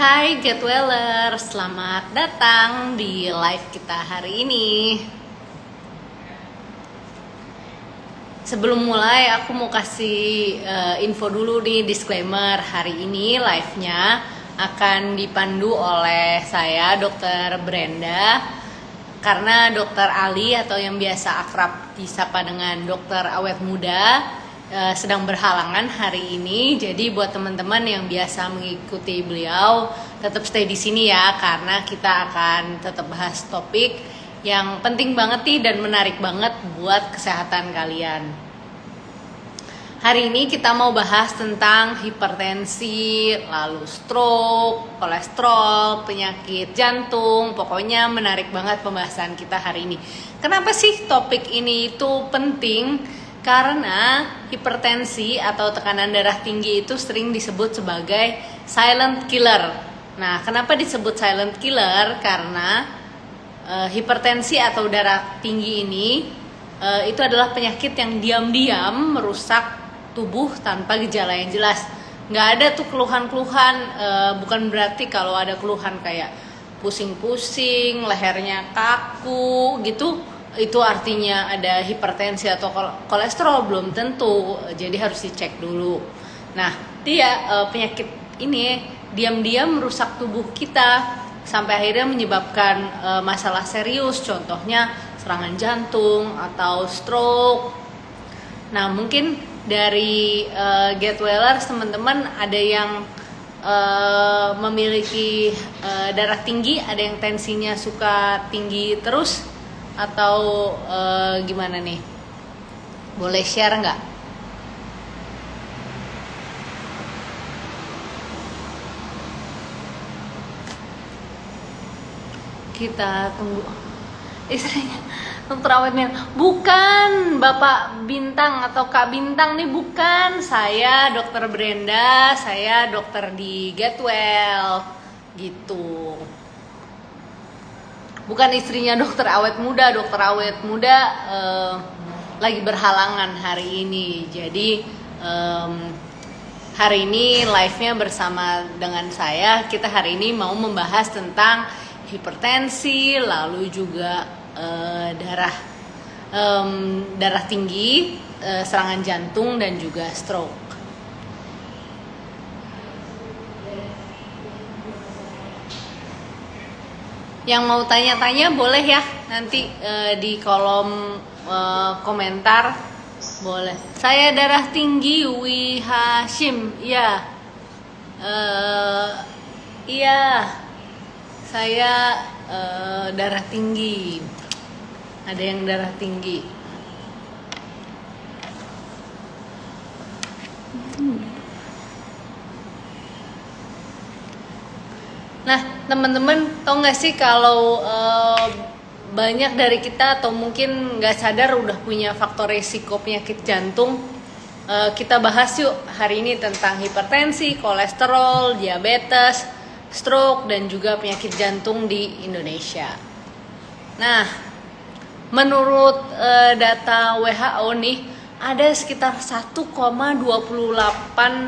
Hai Get Weller, selamat datang di live kita hari ini. Sebelum mulai aku mau kasih info dulu nih, disclaimer. Hari ini live-nya akan dipandu oleh saya Dr. Brenda, karena Dr. Ali atau yang biasa akrab disapa dengan Dr. Awet Muda sedang berhalangan hari ini. Jadi buat teman-teman yang biasa mengikuti beliau, tetap stay di sini ya, karena kita akan tetap bahas topik yang penting banget nih dan menarik banget buat kesehatan kalian. Hari ini kita mau bahas tentang hipertensi, lalu stroke, kolesterol, penyakit jantung. Pokoknya menarik banget pembahasan kita hari ini. Kenapa sih topik ini itu penting? Karena hipertensi atau tekanan darah tinggi itu sering disebut sebagai silent killer. Nah, kenapa disebut silent killer? Karena hipertensi atau darah tinggi ini itu adalah penyakit yang diam-diam merusak tubuh tanpa gejala yang jelas. Nggak ada tuh keluhan-keluhan, bukan berarti kalau ada keluhan kayak pusing-pusing, lehernya kaku gitu, itu artinya ada hipertensi atau kolesterol. Belum tentu, jadi harus dicek dulu. Nah, penyakit ini diam-diam merusak tubuh kita sampai akhirnya menyebabkan masalah serius, contohnya serangan jantung atau stroke. Nah, mungkin dari Get Wellers teman-teman ada yang memiliki darah tinggi, ada yang tensinya suka tinggi terus, atau gimana nih? Boleh share nggak? Kita tunggu istrinya Dokter Awet nih. Bukan Bapak Bintang atau Kak Bintang nih, bukan. Saya Dokter Brenda, saya dokter di Get Well gitu. Bukan istrinya Dokter Awet Muda. Dokter Awet Muda lagi berhalangan hari ini. Jadi hari ini live-nya bersama dengan saya. Kita hari ini mau membahas tentang hipertensi, lalu juga darah tinggi, serangan jantung, dan juga stroke. Yang mau tanya-tanya boleh ya, nanti di kolom komentar boleh. Saya darah tinggi, Wi Hashim. Iya, iya, saya darah tinggi. Ada yang darah tinggi. Nah, teman-teman tau gak sih kalau banyak dari kita atau mungkin gak sadar udah punya faktor resiko penyakit jantung. Kita bahas yuk hari ini tentang hipertensi, kolesterol, diabetes, stroke, dan juga penyakit jantung di Indonesia. Nah, menurut data WHO nih, ada sekitar 1,28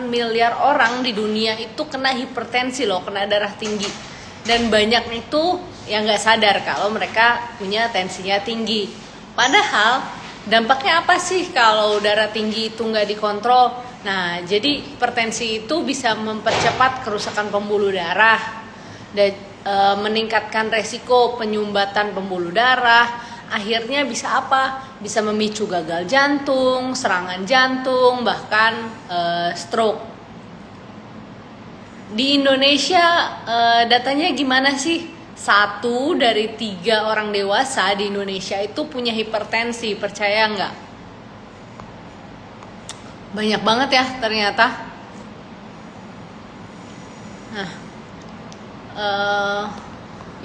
miliar orang di dunia itu kena hipertensi loh, kena darah tinggi. Dan banyak itu yang gak sadar kalau mereka punya tensinya tinggi. Padahal dampaknya apa sih kalau darah tinggi itu gak dikontrol? Nah, jadi hipertensi itu bisa mempercepat kerusakan pembuluh darah dan meningkatkan resiko penyumbatan pembuluh darah. Akhirnya bisa apa? Bisa memicu gagal jantung, serangan jantung, bahkan stroke. Di Indonesia datanya gimana sih? 1 dari 3 orang dewasa di Indonesia itu punya hipertensi, percaya nggak? Banyak banget ya ternyata. Nah,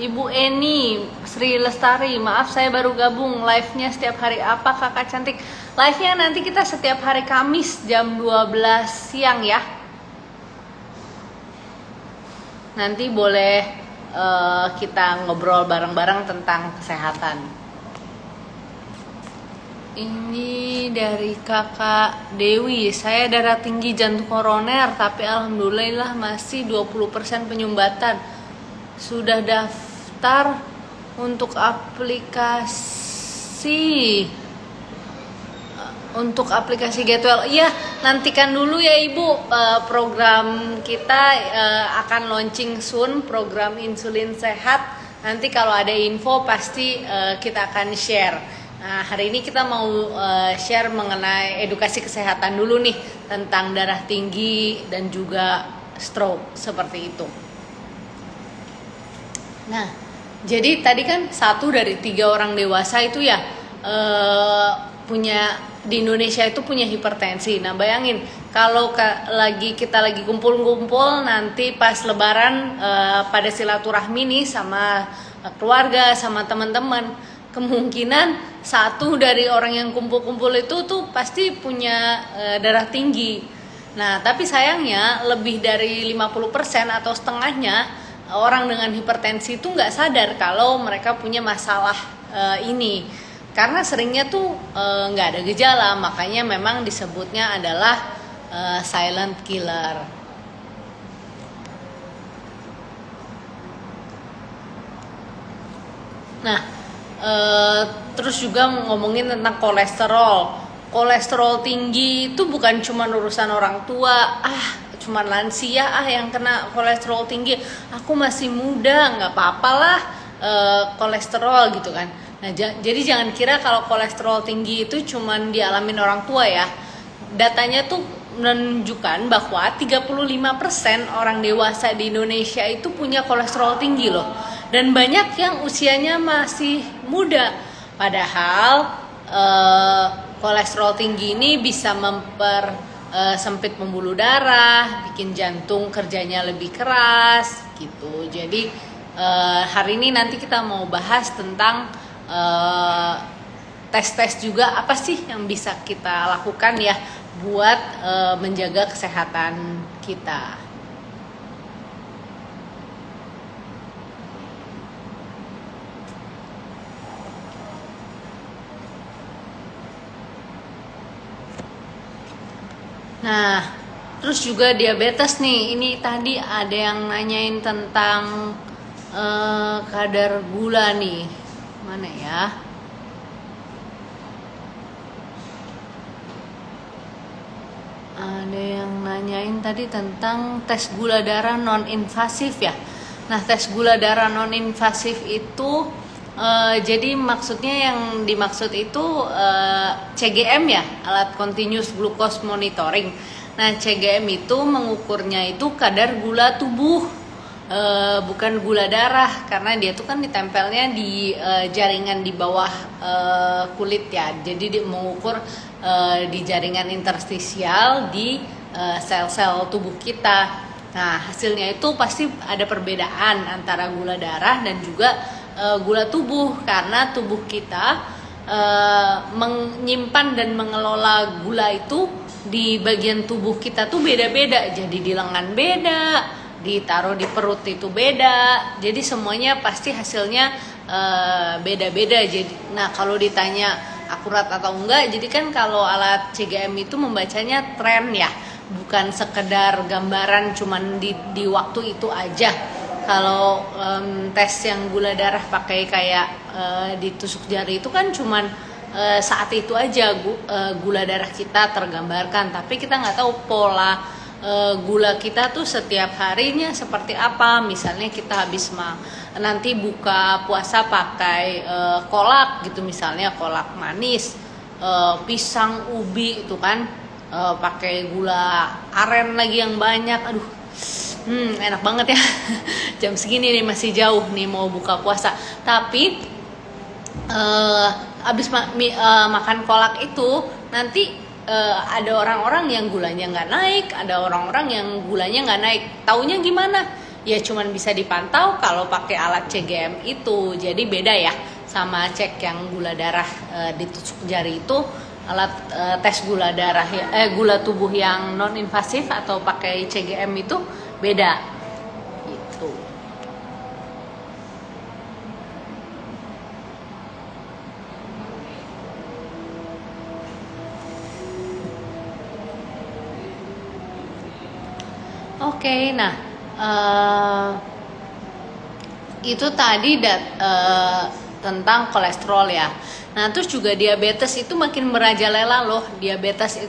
Ibu Eni Sri Lestari, maaf saya baru gabung. Live-nya setiap hari apa kakak cantik? Live-nya nanti kita setiap hari Kamis jam 12 siang ya. Nanti boleh kita ngobrol bareng-bareng tentang kesehatan. Ini dari kakak Dewi, saya darah tinggi jantung koroner tapi alhamdulillah masih 20% penyumbatan. Sudah daftar untuk aplikasi Get Well. Iya, nantikan dulu ya Ibu, program kita akan launching soon, program insulin sehat. Nanti kalau ada info pasti kita akan share. Nah, hari ini kita mau share mengenai edukasi kesehatan dulu nih, tentang darah tinggi dan juga stroke, seperti itu. Nah, jadi tadi kan 1 dari 3 orang dewasa itu ya punya, di Indonesia itu punya hipertensi. Nah, bayangin kalau kita lagi kumpul-kumpul nanti pas lebaran pada silaturahmi nih sama keluarga, sama teman-teman, kemungkinan 1 dari orang yang kumpul-kumpul itu tuh pasti punya darah tinggi. Nah, tapi sayangnya lebih dari 50% atau setengahnya orang dengan hipertensi itu nggak sadar kalau mereka punya masalah ini. Karena seringnya tuh nggak ada gejala, makanya memang disebutnya adalah silent killer. Nah, terus juga ngomongin tentang kolesterol tinggi itu bukan cuma urusan orang tua, cuman lansia yang kena kolesterol tinggi, aku masih muda nggak apa-apa lah kolesterol gitu kan. Nah, jadi jangan kira kalau kolesterol tinggi itu cuman dialamin orang tua ya. Datanya tuh menunjukkan bahwa 35% orang dewasa di Indonesia itu punya kolesterol tinggi loh. Dan banyak yang usianya masih muda. Padahal kolesterol tinggi ini bisa sempit pembuluh darah, bikin jantung kerjanya lebih keras gitu. Jadi hari ini nanti kita mau bahas tentang tes-tes juga apa sih yang bisa kita lakukan ya buat menjaga kesehatan kita. Nah, terus juga diabetes nih. Ini tadi ada yang nanyain tentang kadar gula nih. Mana ya? Ada yang nanyain tadi tentang tes gula darah non-invasif ya. Nah, tes gula darah non-invasif itu jadi maksudnya yang dimaksud itu CGM ya, alat continuous glucose monitoring. Nah, CGM itu mengukurnya itu kadar gula tubuh, bukan gula darah, karena dia tuh kan ditempelnya di jaringan di bawah kulit ya. Jadi dia mengukur di jaringan interstisial di sel-sel tubuh kita. Nah, hasilnya itu pasti ada perbedaan antara gula darah dan juga gula tubuh, karena tubuh kita menyimpan dan mengelola gula itu di bagian tubuh kita tuh beda-beda. Jadi di lengan beda, ditaruh di perut itu beda. Jadi semuanya pasti hasilnya beda-beda. Jadi, nah kalau ditanya akurat atau enggak, jadi kan kalau alat CGM itu membacanya tren ya, bukan sekedar gambaran cuman di waktu itu aja. Kalau tes yang gula darah pakai kayak ditusuk jari itu kan cuman saat itu aja gula darah kita tergambarkan, tapi kita nggak tahu pola gula kita tuh setiap harinya seperti apa. Misalnya kita habis nanti buka puasa pakai kolak gitu, misalnya kolak manis, pisang, ubi itu kan pakai gula aren lagi yang banyak, aduh enak banget ya. Jam segini nih masih jauh nih mau buka puasa, tapi abis makan kolak itu nanti ada orang-orang yang gulanya nggak naik, ada orang-orang yang gulanya nggak naik. Taunya gimana? Ya cuman bisa dipantau kalau pakai alat CGM itu. Jadi beda ya sama cek yang gula darah ditusuk jari itu. Alat tes gula darah gula tubuh yang non invasif atau pakai CGM itu beda gitu. Oke, nah itu tadi tentang kolesterol ya. Nah terus juga diabetes itu makin merajalela loh. Diabetes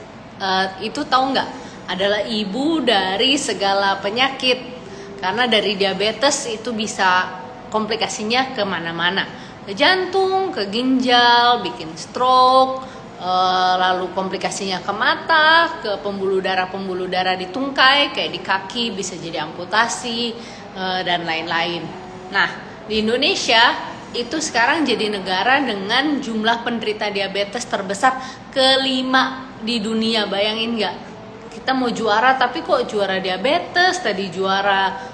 itu tahu nggak? Adalah ibu dari segala penyakit. Karena dari diabetes itu bisa komplikasinya kemana-mana. Ke jantung, ke ginjal, bikin stroke, lalu komplikasinya ke mata, ke pembuluh darah di tungkai, kayak di kaki bisa jadi amputasi dan lain-lain. Nah, di Indonesia itu sekarang jadi negara dengan jumlah penderita diabetes terbesar kelima di dunia. Bayangin nggak? Kita mau juara tapi kok juara diabetes, tadi juara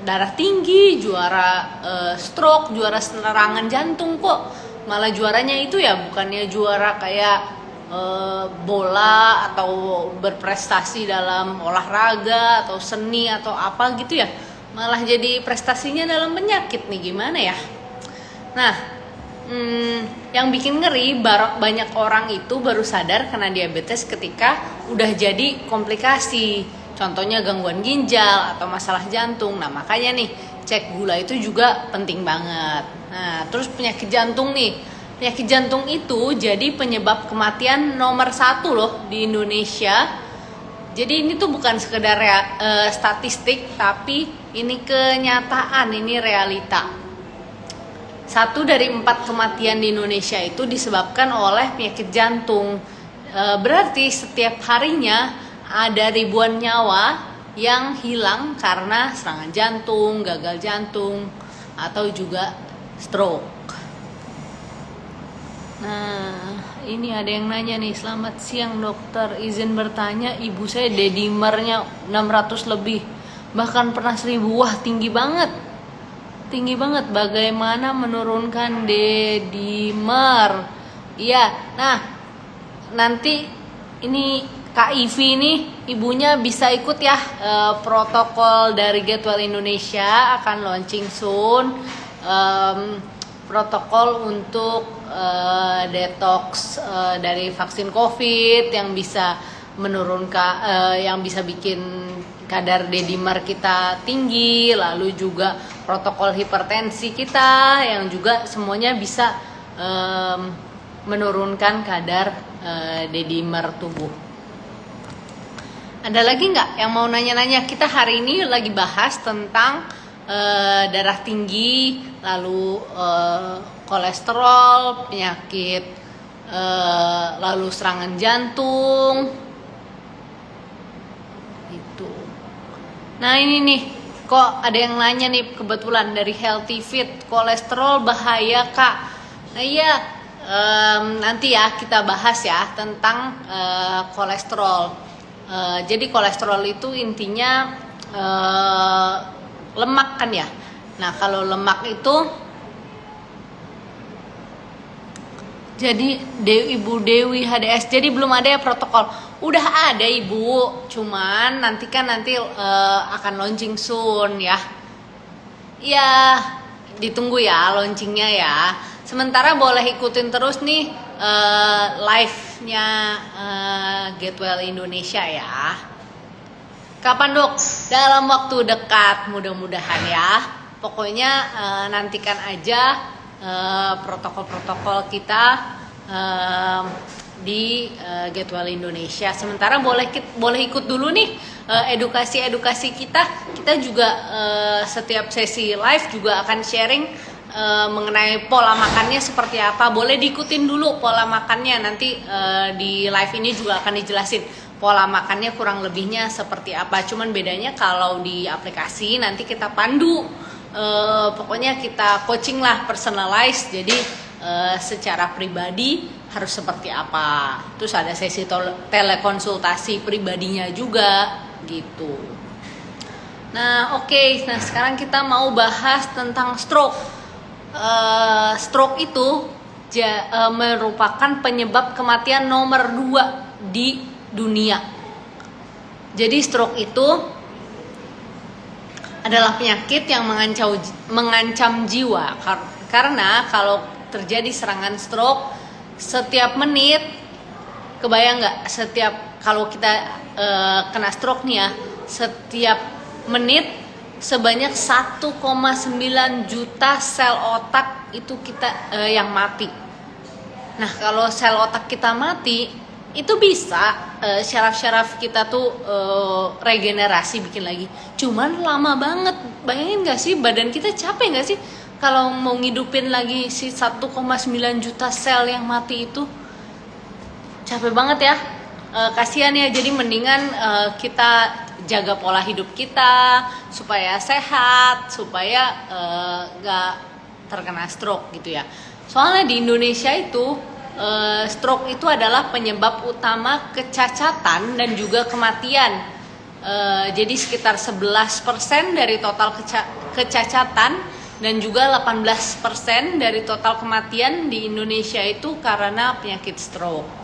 darah tinggi, juara stroke, juara serangan jantung, kok malah juaranya itu ya bukannya juara kayak bola atau berprestasi dalam olahraga atau seni atau apa gitu ya, malah jadi prestasinya dalam penyakit nih, gimana ya. Nah, yang bikin ngeri, banyak orang itu baru sadar kena diabetes ketika udah jadi komplikasi. Contohnya gangguan ginjal atau masalah jantung. Nah makanya nih cek gula itu juga penting banget. Nah terus penyakit jantung nih. Penyakit jantung itu jadi penyebab kematian nomor 1 loh di Indonesia. Jadi ini tuh bukan sekedar statistik, tapi ini kenyataan, ini realita. 1 dari 4 kematian di Indonesia itu disebabkan oleh penyakit jantung. Berarti setiap harinya ada ribuan nyawa yang hilang karena serangan jantung, gagal jantung, atau juga stroke. Nah, ini ada yang nanya nih, selamat siang dokter, izin bertanya, ibu saya D-dimernya 600 lebih, bahkan pernah 1000, wah tinggi banget, bagaimana menurunkan D-dimer? Iya, nah nanti ini Kak Ivi nih, ibunya bisa ikut ya protokol dari Get Well Indonesia akan launching soon, protokol untuk detox dari vaksin COVID yang bisa menurunkan, yang bisa bikin kadar D-dimer kita tinggi, lalu juga protokol hipertensi kita yang juga semuanya bisa menurunkan kadar D-dimer tubuh. Ada lagi nggak yang mau nanya-nanya? Kita hari ini lagi bahas tentang darah tinggi, lalu kolesterol, penyakit, lalu serangan jantung, itu. Nah ini nih, kok ada yang nanya nih kebetulan dari Healthy Fit, kolesterol bahaya kak? Nah iya, nanti ya kita bahas ya tentang kolesterol. Jadi kolesterol itu intinya lemak kan ya. Nah kalau lemak itu, jadi Ibu Dewi HDS, jadi belum ada ya protokol. Udah ada ibu, cuman nanti akan launching soon ya. Ya ditunggu ya launchingnya ya. Sementara boleh ikutin terus nih live-nya Get Well Indonesia ya. Kapan dok? Dalam waktu dekat mudah-mudahan ya. Pokoknya nantikan aja protokol-protokol kita di Get Well Indonesia. Sementara boleh ikut dulu nih edukasi kita. Kita juga setiap sesi live juga akan sharing mengenai pola makannya seperti apa. Boleh diikutin dulu pola makannya, nanti di live ini juga akan dijelasin pola makannya kurang lebihnya seperti apa. Cuman bedanya kalau di aplikasi nanti kita pandu, pokoknya kita coaching lah, personalize. Jadi secara pribadi harus seperti apa. Terus ada sesi telekonsultasi pribadinya juga gitu. Nah oke, nah sekarang kita mau bahas tentang stroke. Stroke itu merupakan penyebab kematian nomor 2 di dunia. Jadi stroke itu adalah penyakit yang mengancam jiwa, karena kalau terjadi serangan stroke setiap menit, kebayang nggak, kalau kita kena stroke nih ya, setiap menit sebanyak 1,9 juta sel otak itu yang mati. Nah, kalau sel otak kita mati, itu bisa syaraf-syaraf kita tuh regenerasi, bikin lagi. Cuman lama banget. Bayangin gak sih, badan kita capek gak sih kalau mau ngidupin lagi si 1,9 juta sel yang mati itu? Capek banget ya. Kasihan ya, jadi mendingan kita jaga pola hidup kita supaya sehat, supaya gak terkena stroke gitu ya. Soalnya di Indonesia itu stroke itu adalah penyebab utama kecacatan dan juga kematian. Jadi sekitar 11% dari total kecacatan dan juga 18% dari total kematian di Indonesia itu karena penyakit stroke.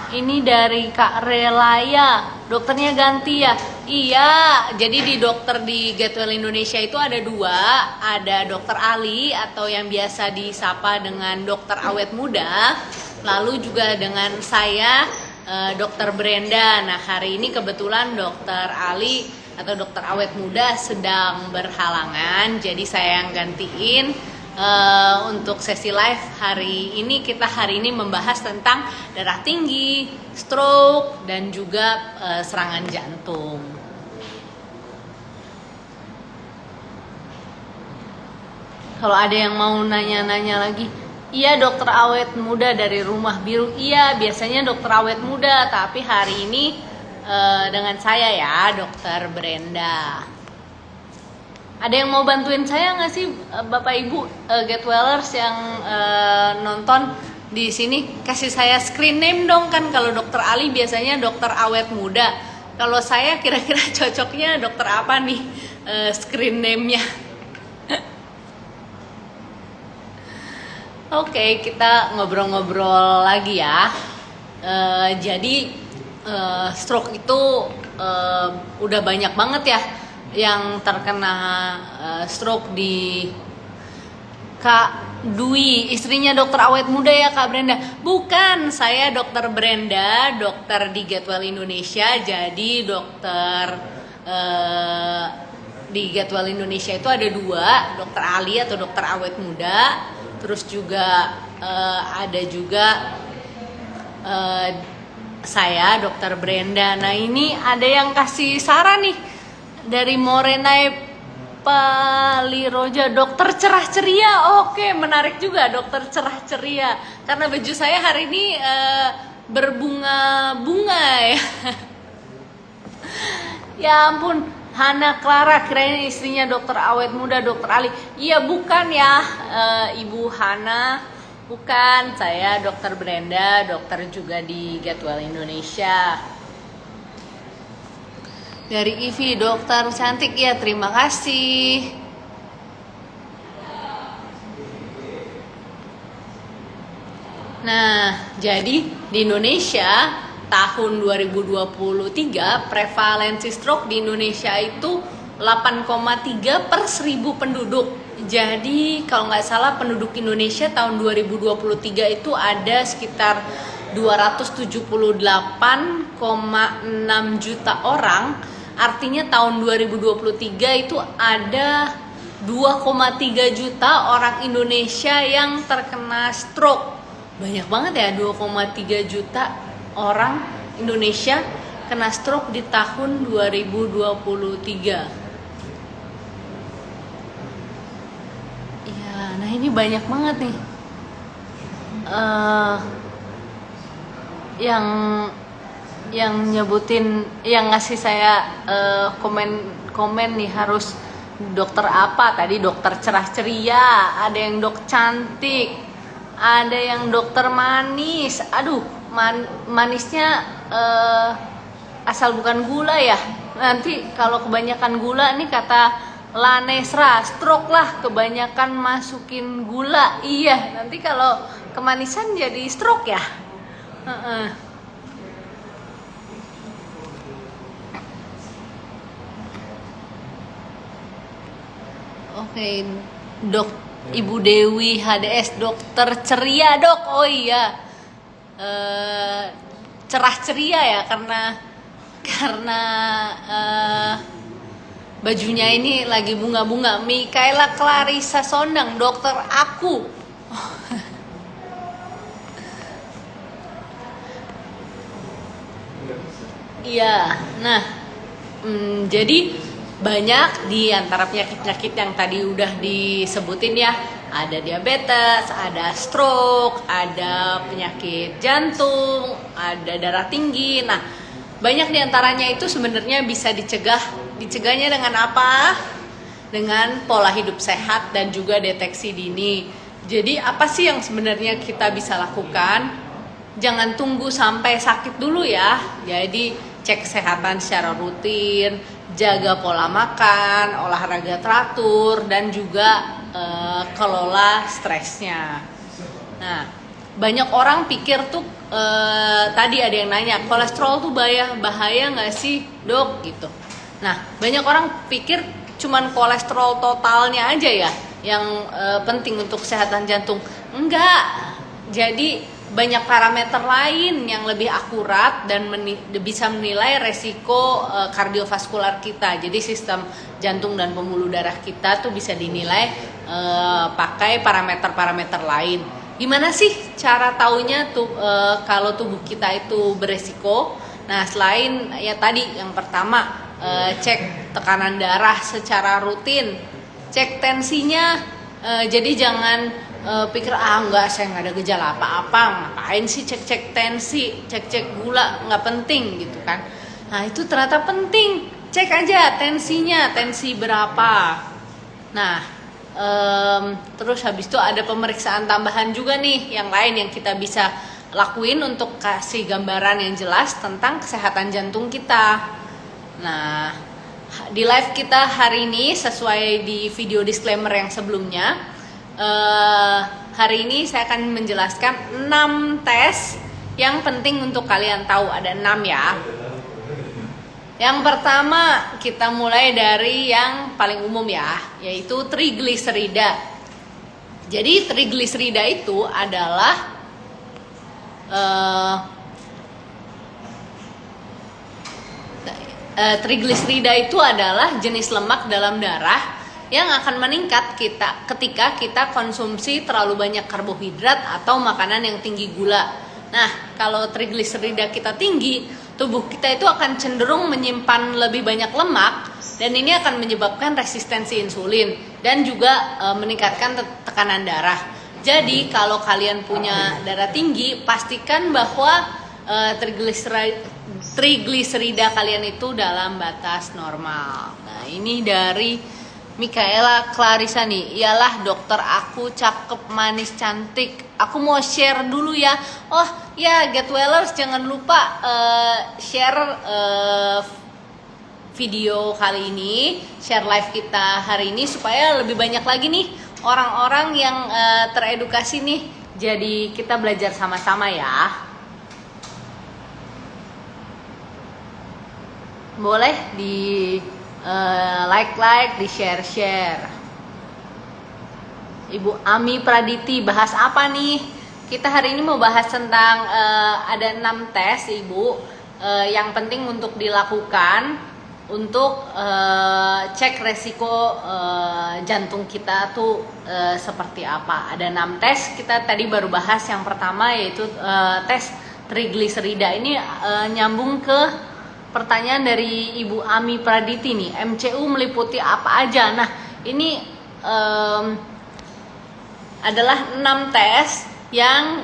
Ini dari Kak Relaya, dokternya ganti ya? Iya, jadi di dokter di Get Well Indonesia itu ada dua, ada dokter Ali atau yang biasa disapa dengan dokter awet muda, lalu juga dengan saya, dokter Brenda. Nah, hari ini kebetulan dokter Ali atau dokter awet muda sedang berhalangan, jadi saya yang gantiin. Untuk sesi live hari ini, kita hari ini membahas tentang darah tinggi, stroke, dan juga serangan jantung. Kalau ada yang mau nanya-nanya lagi, iya dokter awet muda dari Rumah Biru. Iya, biasanya dokter awet muda, tapi hari ini dengan saya ya, dokter Brenda. Ada yang mau bantuin saya nggak sih, Bapak Ibu Get Wellers yang nonton di sini? Kasih saya screen name dong, kan kalau dokter Ali biasanya dokter awet muda. Kalau saya kira-kira cocoknya dokter apa nih screen name-nya? Oke, kita ngobrol-ngobrol lagi ya. Jadi stroke itu udah banyak banget ya yang terkena stroke di Kak Dwi, istrinya dokter awet muda ya Kak Brenda? Bukan, saya dokter Brenda, dokter di Get Well Indonesia. Jadi dokter di Get Well Indonesia itu ada dua, dokter Ali atau dokter awet muda, terus juga ada juga saya dokter Brenda. Nah, ini ada yang kasih saran nih dari Morenai Paliroja, dokter cerah ceria. Oke, menarik juga dokter cerah ceria, karena baju saya hari ini berbunga-bunga ya. Ya ampun, Hana Clara, kirain istrinya dokter awet muda, dokter Ali. Iya, bukan ya Ibu Hana, bukan. Saya dokter Brenda, dokter juga di Get Well Indonesia. Dari Ivi, dokter cantik ya, terima kasih. Nah, jadi di Indonesia tahun 2023 prevalensi stroke di Indonesia itu 8,3 per 1000 penduduk. Jadi kalau nggak salah penduduk Indonesia tahun 2023 itu ada sekitar 278,6 juta orang. Artinya tahun 2023 itu ada 2,3 juta orang Indonesia yang terkena stroke. Banyak banget ya, 2,3 juta orang Indonesia kena stroke di tahun 2023. Iya, nah ini banyak banget nih yang nyebutin, yang ngasih saya komen nih harus dokter apa tadi, dokter cerah ceria, ada yang dok cantik, ada yang dokter manis. Aduh, manisnya asal bukan gula ya. Nanti kalau kebanyakan gula nih kata Lanesra, stroke lah, kebanyakan masukin gula. Iya, nanti kalau kemanisan jadi stroke ya. Oke, dok, Ibu Dewi HDS, dokter ceria dok. Oh iya, cerah ceria ya, karena karena bajunya ini lagi bunga-bunga. Mikaela Clarissa Sondang, dokter aku. Iya, nah, jadi banyak di antara penyakit-penyakit yang tadi udah disebutin ya. Ada diabetes, ada stroke, ada penyakit jantung, ada darah tinggi. Nah, banyak di antaranya itu sebenarnya bisa dicegah. Dicegahnya dengan apa? Dengan pola hidup sehat dan juga deteksi dini. Jadi apa sih yang sebenarnya kita bisa lakukan? Jangan tunggu sampai sakit dulu ya. Jadi cek kesehatan secara rutin, jaga pola makan, olahraga teratur, dan juga kelola stresnya. Nah, banyak orang pikir tuh tadi ada yang nanya, kolesterol tuh bahaya nggak sih dok gitu. Nah, banyak orang pikir cuman kolesterol totalnya aja ya yang penting untuk kesehatan jantung. Enggak. Jadi banyak parameter lain yang lebih akurat dan bisa menilai resiko kardiovaskular kita. Jadi sistem jantung dan pembuluh darah kita tuh bisa dinilai pakai parameter-parameter lain. Gimana sih cara taunya tuh kalau tubuh kita itu beresiko? Nah, selain ya tadi yang pertama cek tekanan darah secara rutin, cek tensinya. Jadi jangan pikir enggak, saya nggak ada gejala apa-apa, ngapain sih cek-cek tensi, cek-cek gula, nggak penting gitu kan. Nah itu ternyata penting, cek aja tensinya, tensi berapa. Nah terus habis itu ada pemeriksaan tambahan juga nih yang lain yang kita bisa lakuin untuk kasih gambaran yang jelas tentang kesehatan jantung kita. Nah di live kita hari ini sesuai di video disclaimer yang sebelumnya, hari ini saya akan menjelaskan 6 tes yang penting untuk kalian tahu. Ada 6 ya. Yang pertama kita mulai dari yang paling umum ya, yaitu trigliserida. Jadi trigliserida itu adalah trigliserida itu adalah jenis lemak dalam darah yang akan meningkat ketika kita konsumsi terlalu banyak karbohidrat atau makanan yang tinggi gula. Nah, kalau trigliserida kita tinggi, tubuh kita itu akan cenderung menyimpan lebih banyak lemak dan ini akan menyebabkan resistensi insulin dan juga meningkatkan tekanan darah. Jadi, kalau kalian punya darah tinggi, pastikan bahwa trigliserida kalian itu dalam batas normal. Nah, ini dari Mikaela Clarissa nih, iyalah dokter aku cakep, manis, cantik. Aku mau share dulu ya. Oh ya, Get Wellers jangan lupa share video kali ini, share live kita hari ini supaya lebih banyak lagi nih orang-orang yang teredukasi nih. Jadi kita belajar sama-sama ya. Boleh di like, di share. Ibu Ami Praditi bahas apa nih? Kita hari ini mau bahas tentang ada 6 tes Ibu yang penting untuk dilakukan untuk cek resiko jantung kita tuh seperti apa. Ada 6 tes, kita tadi baru bahas yang pertama yaitu tes trigliserida. Ini nyambung ke pertanyaan dari Ibu Ami Praditi nih, MCU meliputi apa aja? Nah, ini adalah 6 tes yang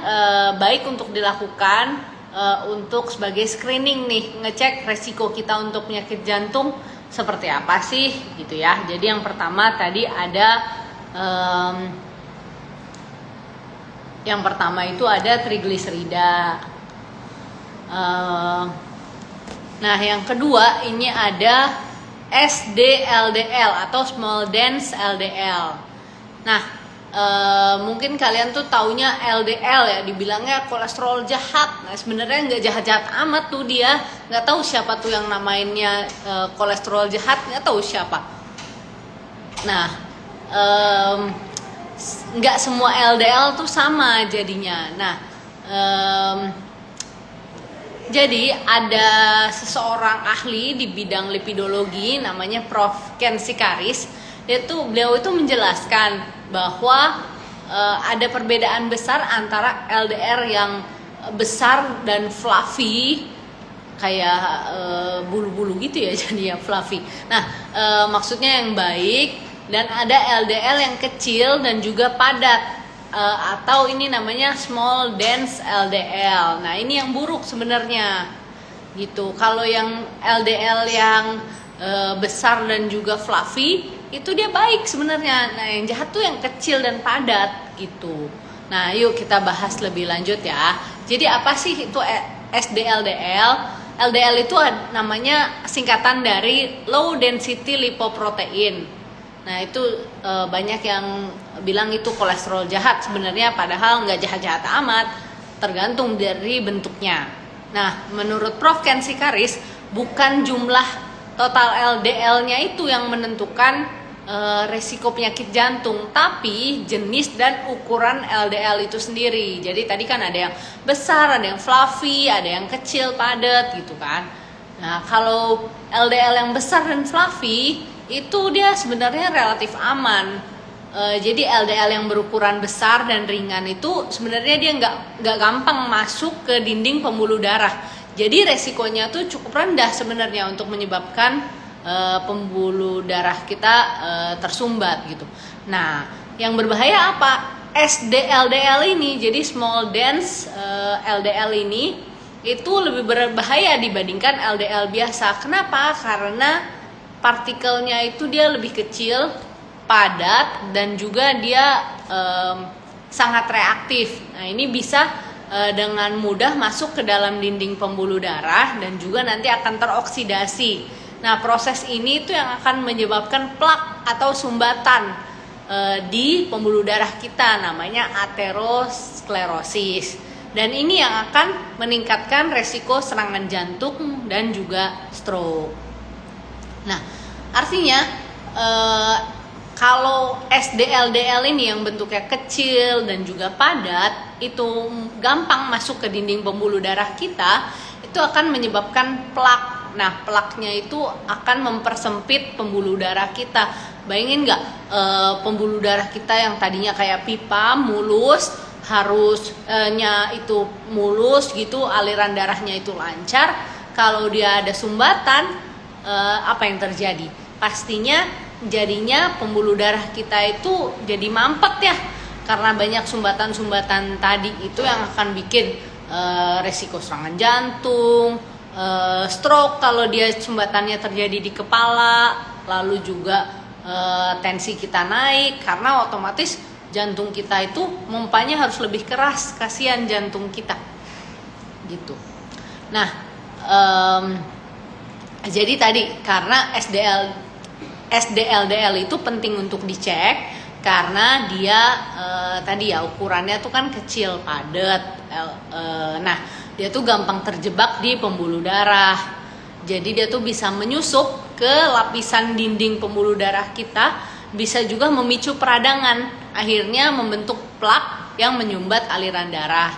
baik untuk dilakukan untuk sebagai screening nih, ngecek resiko kita untuk penyakit jantung seperti apa sih gitu ya. Jadi yang pertama tadi ada yang pertama itu ada trigliserida. Nah, yang kedua ini ada SDLDL atau small dense LDL. Nah, mungkin kalian tuh taunya LDL ya, dibilangnya kolesterol jahat. Nah, sebenarnya nggak jahat-jahat amat tuh dia. Nggak tahu siapa tuh yang namainnya kolesterol jahat, nggak tahu siapa. Nah, nggak semua LDL tuh sama jadinya. Nah, Jadi ada seseorang ahli di bidang lipidologi namanya Prof. Ken Sikaris. Beliau itu menjelaskan bahwa ada perbedaan besar antara LDL yang besar dan fluffy, kayak bulu-bulu gitu ya, jadi ya fluffy. Nah, maksudnya yang baik, dan ada LDL yang kecil dan juga padat, atau ini namanya small dense LDL. Nah, ini yang buruk sebenarnya gitu. Kalau yang LDL yang besar dan juga fluffy itu dia baik sebenarnya. Nah, yang jahat tuh yang kecil dan padat gitu. Nah, yuk kita bahas lebih lanjut ya. Jadi apa sih itu SDLDL? LDL itu namanya singkatan dari low density lipoprotein. Nah, itu banyak yang bilang itu kolesterol jahat, sebenarnya padahal nggak jahat-jahat amat, tergantung dari bentuknya. Nah, menurut Prof. Ken Sikaris, bukan jumlah total LDL-nya itu yang menentukan resiko penyakit jantung, tapi jenis dan ukuran LDL itu sendiri. Jadi tadi kan ada yang besar, ada yang fluffy, ada yang kecil, padat gitu kan. Nah, kalau LDL yang besar dan fluffy itu dia sebenarnya relatif aman. Jadi LDL yang berukuran besar dan ringan itu sebenarnya dia nggak gampang masuk ke dinding pembuluh darah. Jadi resikonya tuh cukup rendah sebenarnya untuk menyebabkan pembuluh darah kita tersumbat gitu. Nah, yang berbahaya apa? SDLDL ini, jadi small dense LDL ini itu lebih berbahaya dibandingkan LDL biasa. Kenapa? Karena partikelnya itu dia lebih kecil, padat, dan juga dia sangat reaktif. Nah, ini bisa dengan mudah masuk ke dalam dinding pembuluh darah dan juga nanti akan teroksidasi. Nah, proses ini itu yang akan menyebabkan plak atau sumbatan di pembuluh darah kita, namanya aterosklerosis. Dan ini yang akan meningkatkan resiko serangan jantung dan juga stroke. Nah, artinya kalau SDLDL ini yang bentuknya kecil dan juga padat, itu gampang masuk ke dinding pembuluh darah kita, itu akan menyebabkan plak. Nah, plaknya itu akan mempersempit pembuluh darah kita. Bayangin nggak, pembuluh darah kita yang tadinya kayak pipa mulus, harusnya itu mulus gitu, aliran darahnya itu lancar. Kalau dia ada sumbatan, apa yang terjadi? Pastinya jadinya pembuluh darah kita itu jadi mampet ya, karena banyak sumbatan-sumbatan tadi itu yang akan bikin resiko serangan jantung, stroke kalau dia sumbatannya terjadi di kepala, lalu juga tensi kita naik karena otomatis jantung kita itu mompanya harus lebih keras, kasihan jantung kita gitu. Nah, jadi tadi karena SDLDL itu penting untuk dicek karena dia tadi ya ukurannya tuh kan kecil, padat. Nah, dia tuh gampang terjebak di pembuluh darah. Jadi dia tuh bisa menyusup ke lapisan dinding pembuluh darah kita, bisa juga memicu peradangan, akhirnya membentuk plak yang menyumbat aliran darah.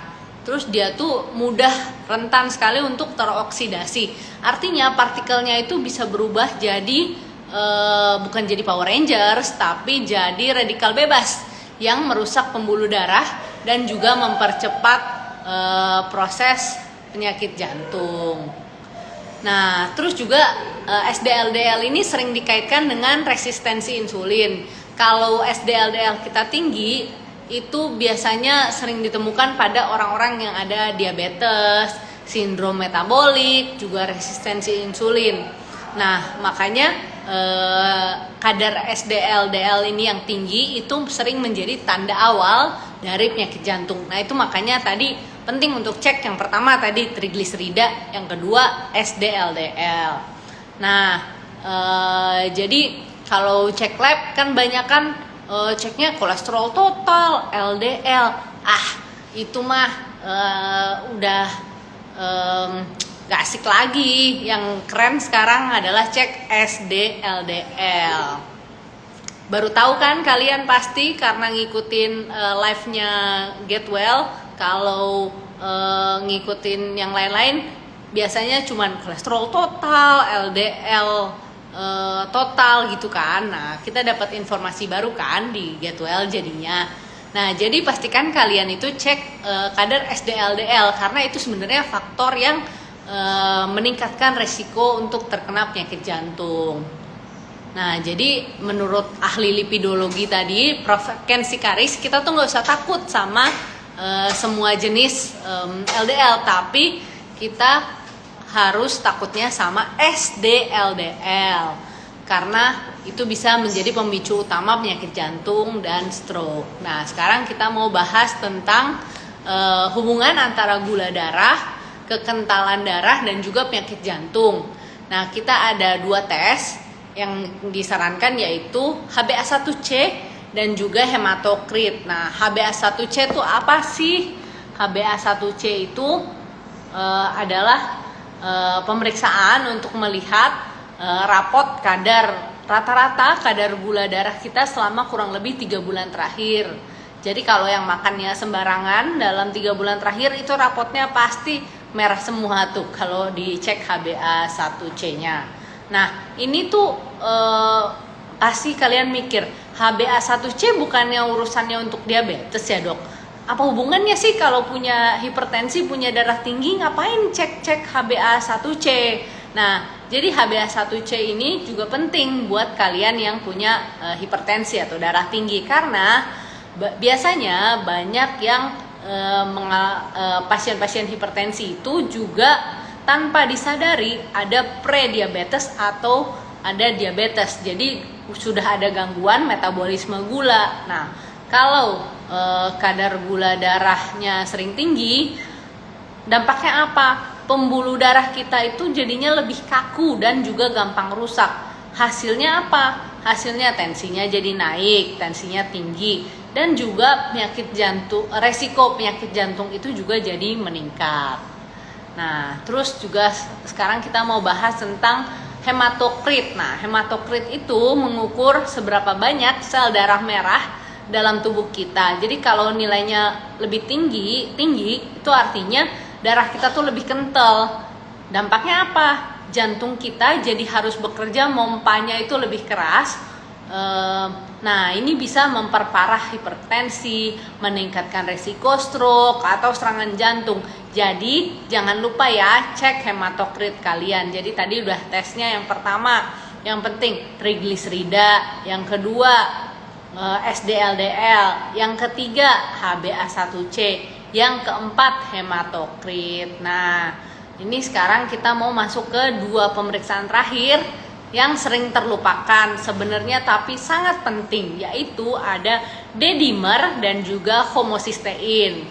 Terus dia tuh mudah rentan sekali untuk teroksidasi. Artinya partikelnya itu bisa berubah jadi bukan jadi Power Rangers, tapi jadi radikal bebas yang merusak pembuluh darah dan juga mempercepat proses penyakit jantung. Nah, terus juga SDLDL ini sering dikaitkan dengan resistensi insulin. Kalau SDLDL kita tinggi, itu biasanya sering ditemukan pada orang-orang yang ada diabetes, sindrom metabolik, juga resistensi insulin. Nah, makanya kadar SDLDL ini yang tinggi itu sering menjadi tanda awal dari penyakit jantung. Nah, itu makanya tadi penting untuk cek, yang pertama tadi trigliserida, yang kedua SDLDL. Nah, jadi kalau cek lab kan banyak kan ceknya kolesterol total, LDL. Itu mah udah gak asik lagi. Yang keren sekarang adalah cek SDLDL. Baru tahu kan kalian pasti karena ngikutin live-nya Get Well. Kalau ngikutin yang lain-lain biasanya cuman kolesterol total, LDL total gitu kan. Nah, kita dapat informasi baru kan di Get Well jadinya. Nah, jadi pastikan kalian itu cek kadar SDLDL karena itu sebenarnya faktor yang meningkatkan resiko untuk terkena penyakit jantung. Nah, jadi menurut ahli lipidologi tadi, Prof. Ken Sikaris, kita tuh nggak usah takut sama semua jenis LDL, tapi kita harus takutnya sama SDLDL karena itu bisa menjadi pemicu utama penyakit jantung dan stroke. Nah, sekarang kita mau bahas tentang hubungan antara gula darah, kekentalan darah, dan juga penyakit jantung. Nah, kita ada 2 tes yang disarankan yaitu HbA1c dan juga hematokrit. Nah, HbA1c itu apa sih? HbA1c itu adalah pemeriksaan untuk melihat rapot rata-rata kadar gula darah kita selama kurang lebih 3 bulan terakhir. Jadi kalau yang makannya sembarangan dalam 3 bulan terakhir itu rapotnya pasti merah semua tuh kalau dicek HbA1c-nya. Nah, ini tuh pasti kalian mikir, HbA1c bukannya urusannya untuk diabetes ya, Dok? Apa hubungannya sih kalau punya hipertensi, punya darah tinggi, ngapain cek HbA1c? Nah, jadi HbA1c ini juga penting buat kalian yang punya hipertensi atau darah tinggi karena biasanya banyak yang pasien-pasien hipertensi itu juga tanpa disadari ada prediabetes atau ada diabetes. Jadi sudah ada gangguan metabolisme gula. Nah, kalau kadar gula darahnya sering tinggi, dampaknya apa? Pembuluh darah kita itu jadinya lebih kaku dan juga gampang rusak. Hasilnya apa? Hasilnya tensinya jadi naik, tensinya tinggi, dan juga resiko penyakit jantung itu juga jadi meningkat. Nah, terus juga sekarang kita mau bahas tentang hematokrit. Nah, hematokrit itu mengukur seberapa banyak sel darah merah dalam tubuh kita. Jadi kalau nilainya lebih tinggi itu artinya darah kita tuh lebih kental. Dampaknya apa? Jantung kita jadi harus bekerja, mompanya itu lebih keras. Nah, ini bisa memperparah hipertensi, meningkatkan resiko stroke atau serangan jantung. Jadi jangan lupa ya cek hematokrit kalian. Jadi tadi udah tesnya yang pertama, yang penting trigliserida, yang kedua SDLDL, yang ketiga HbA1c, yang keempat hematokrit. Nah, ini sekarang kita mau masuk ke 2 pemeriksaan terakhir yang sering terlupakan sebenarnya tapi sangat penting, yaitu ada D-dimer dan juga homocysteine.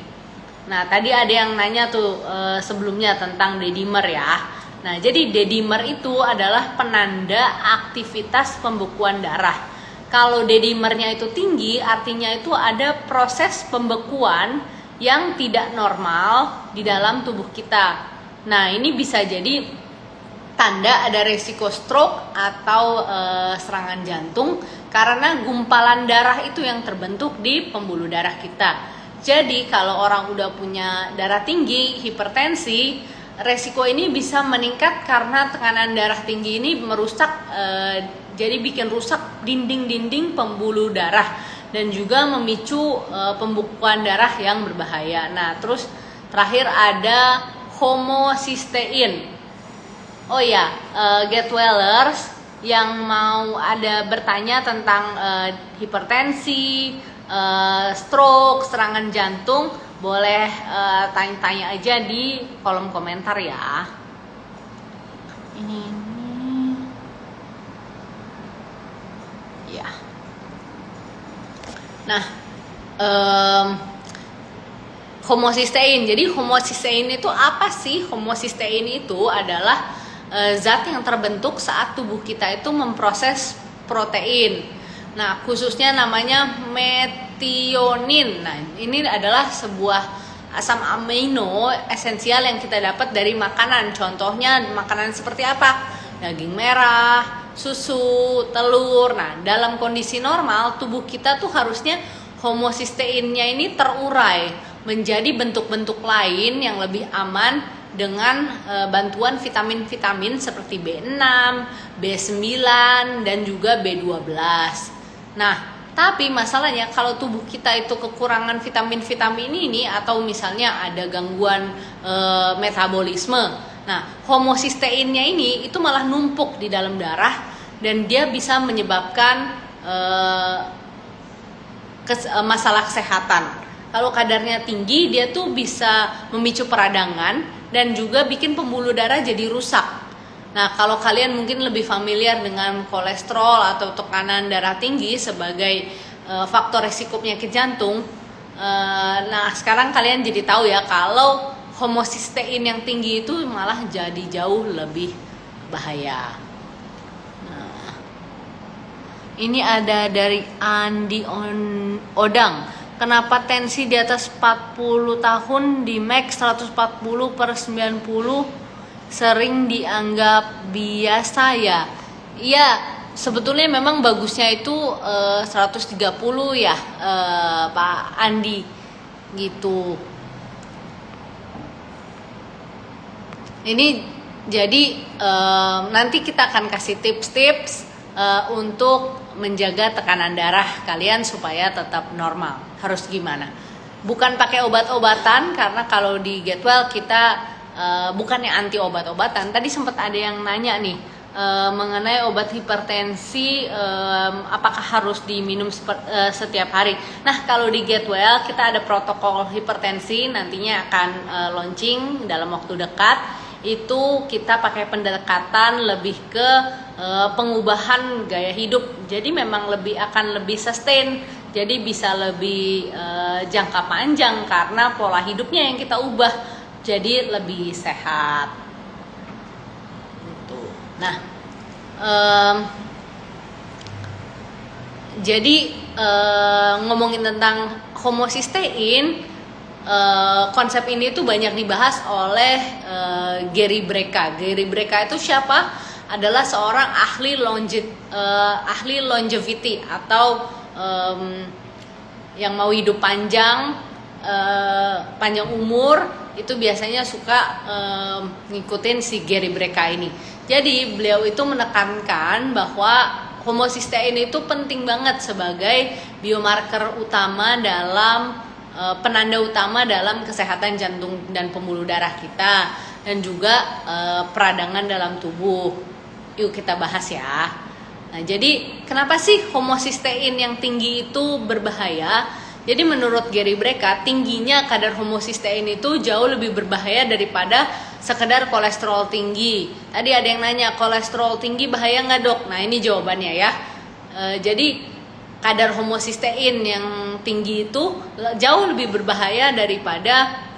Nah, tadi ada yang nanya tuh sebelumnya tentang D-dimer ya. Nah, jadi D-dimer itu adalah penanda aktivitas pembekuan darah. Kalau D-dimernya itu tinggi, artinya itu ada proses pembekuan yang tidak normal di dalam tubuh kita. Nah, ini bisa jadi tanda ada resiko stroke atau serangan jantung karena gumpalan darah itu yang terbentuk di pembuluh darah kita. Jadi kalau orang udah punya darah tinggi, hipertensi, resiko ini bisa meningkat karena tekanan darah tinggi ini merusak, jadi bikin rusak dinding-dinding pembuluh darah dan juga memicu pembekuan darah yang berbahaya. Nah, terus terakhir ada homocysteine. Oh ya, Get Wellers yang mau ada bertanya tentang hipertensi, stroke, serangan jantung, boleh tanya-tanya aja di kolom komentar ya. Ini ya. Nah, homocysteine. Jadi homocysteine itu apa sih? Homocysteine itu adalah zat yang terbentuk saat tubuh kita itu memproses protein. Nah, khususnya namanya metionin. Nah, ini adalah sebuah asam amino esensial yang kita dapat dari makanan. Contohnya makanan seperti apa? Daging merah, susu, telur. Nah, dalam kondisi normal tubuh kita tuh harusnya homocysteinnya ini terurai menjadi bentuk-bentuk lain yang lebih aman dengan bantuan vitamin-vitamin seperti B6, B9 dan juga B12. Nah, tapi masalahnya kalau tubuh kita itu kekurangan vitamin-vitamin ini atau misalnya ada gangguan metabolisme. Nah, homosisteinnya ini itu malah numpuk di dalam darah dan dia bisa menyebabkan masalah kesehatan. Kalau kadarnya tinggi, dia tuh bisa memicu peradangan dan juga bikin pembuluh darah jadi rusak. Nah, kalau kalian mungkin lebih familiar dengan kolesterol atau tekanan darah tinggi sebagai faktor resiko penyakit jantung, nah sekarang kalian jadi tahu ya kalau homosistein yang tinggi itu malah jadi jauh lebih bahaya. Nah, ini ada dari Andi Odang. Kenapa tensi di atas 40 tahun di max 140/90 sering dianggap biasa ya? Iya, sebetulnya memang bagusnya itu 130 ya, Pak Andi gitu. Ini jadi nanti kita akan kasih tips-tips untuk menjaga tekanan darah kalian supaya tetap normal. Harus gimana? Bukan pakai obat-obatan, karena kalau di Get Well kita bukannya anti obat-obatan. Tadi sempat ada yang nanya nih mengenai obat hipertensi, apakah harus diminum setiap hari. Nah, kalau di Get Well kita ada protokol hipertensi, nantinya akan launching dalam waktu dekat. Itu kita pakai pendekatan lebih ke pengubahan gaya hidup. Jadi memang akan lebih sustain. Jadi bisa lebih jangka panjang karena pola hidupnya yang kita ubah jadi lebih sehat. Gitu. Nah, jadi ngomongin tentang homosistein. Konsep ini tuh banyak dibahas oleh Gary Brecka. Gary Brecka itu siapa? Adalah seorang ahli longevity atau yang mau hidup panjang, panjang umur, itu biasanya suka ngikutin si Gary Brecka ini. Jadi beliau itu menekankan bahwa homosistein itu penting banget sebagai biomarker utama dalam penanda utama dalam kesehatan jantung dan pembuluh darah kita dan juga peradangan dalam tubuh. Yuk kita bahas ya. Nah, jadi kenapa sih homosistein yang tinggi itu berbahaya? Jadi menurut Gary Brecka, tingginya kadar homosistein itu jauh lebih berbahaya daripada sekedar kolesterol tinggi. Tadi ada yang nanya, kolesterol tinggi bahaya nggak dok? Nah, ini jawabannya ya. Jadi kadar homosistein yang tinggi itu jauh lebih berbahaya daripada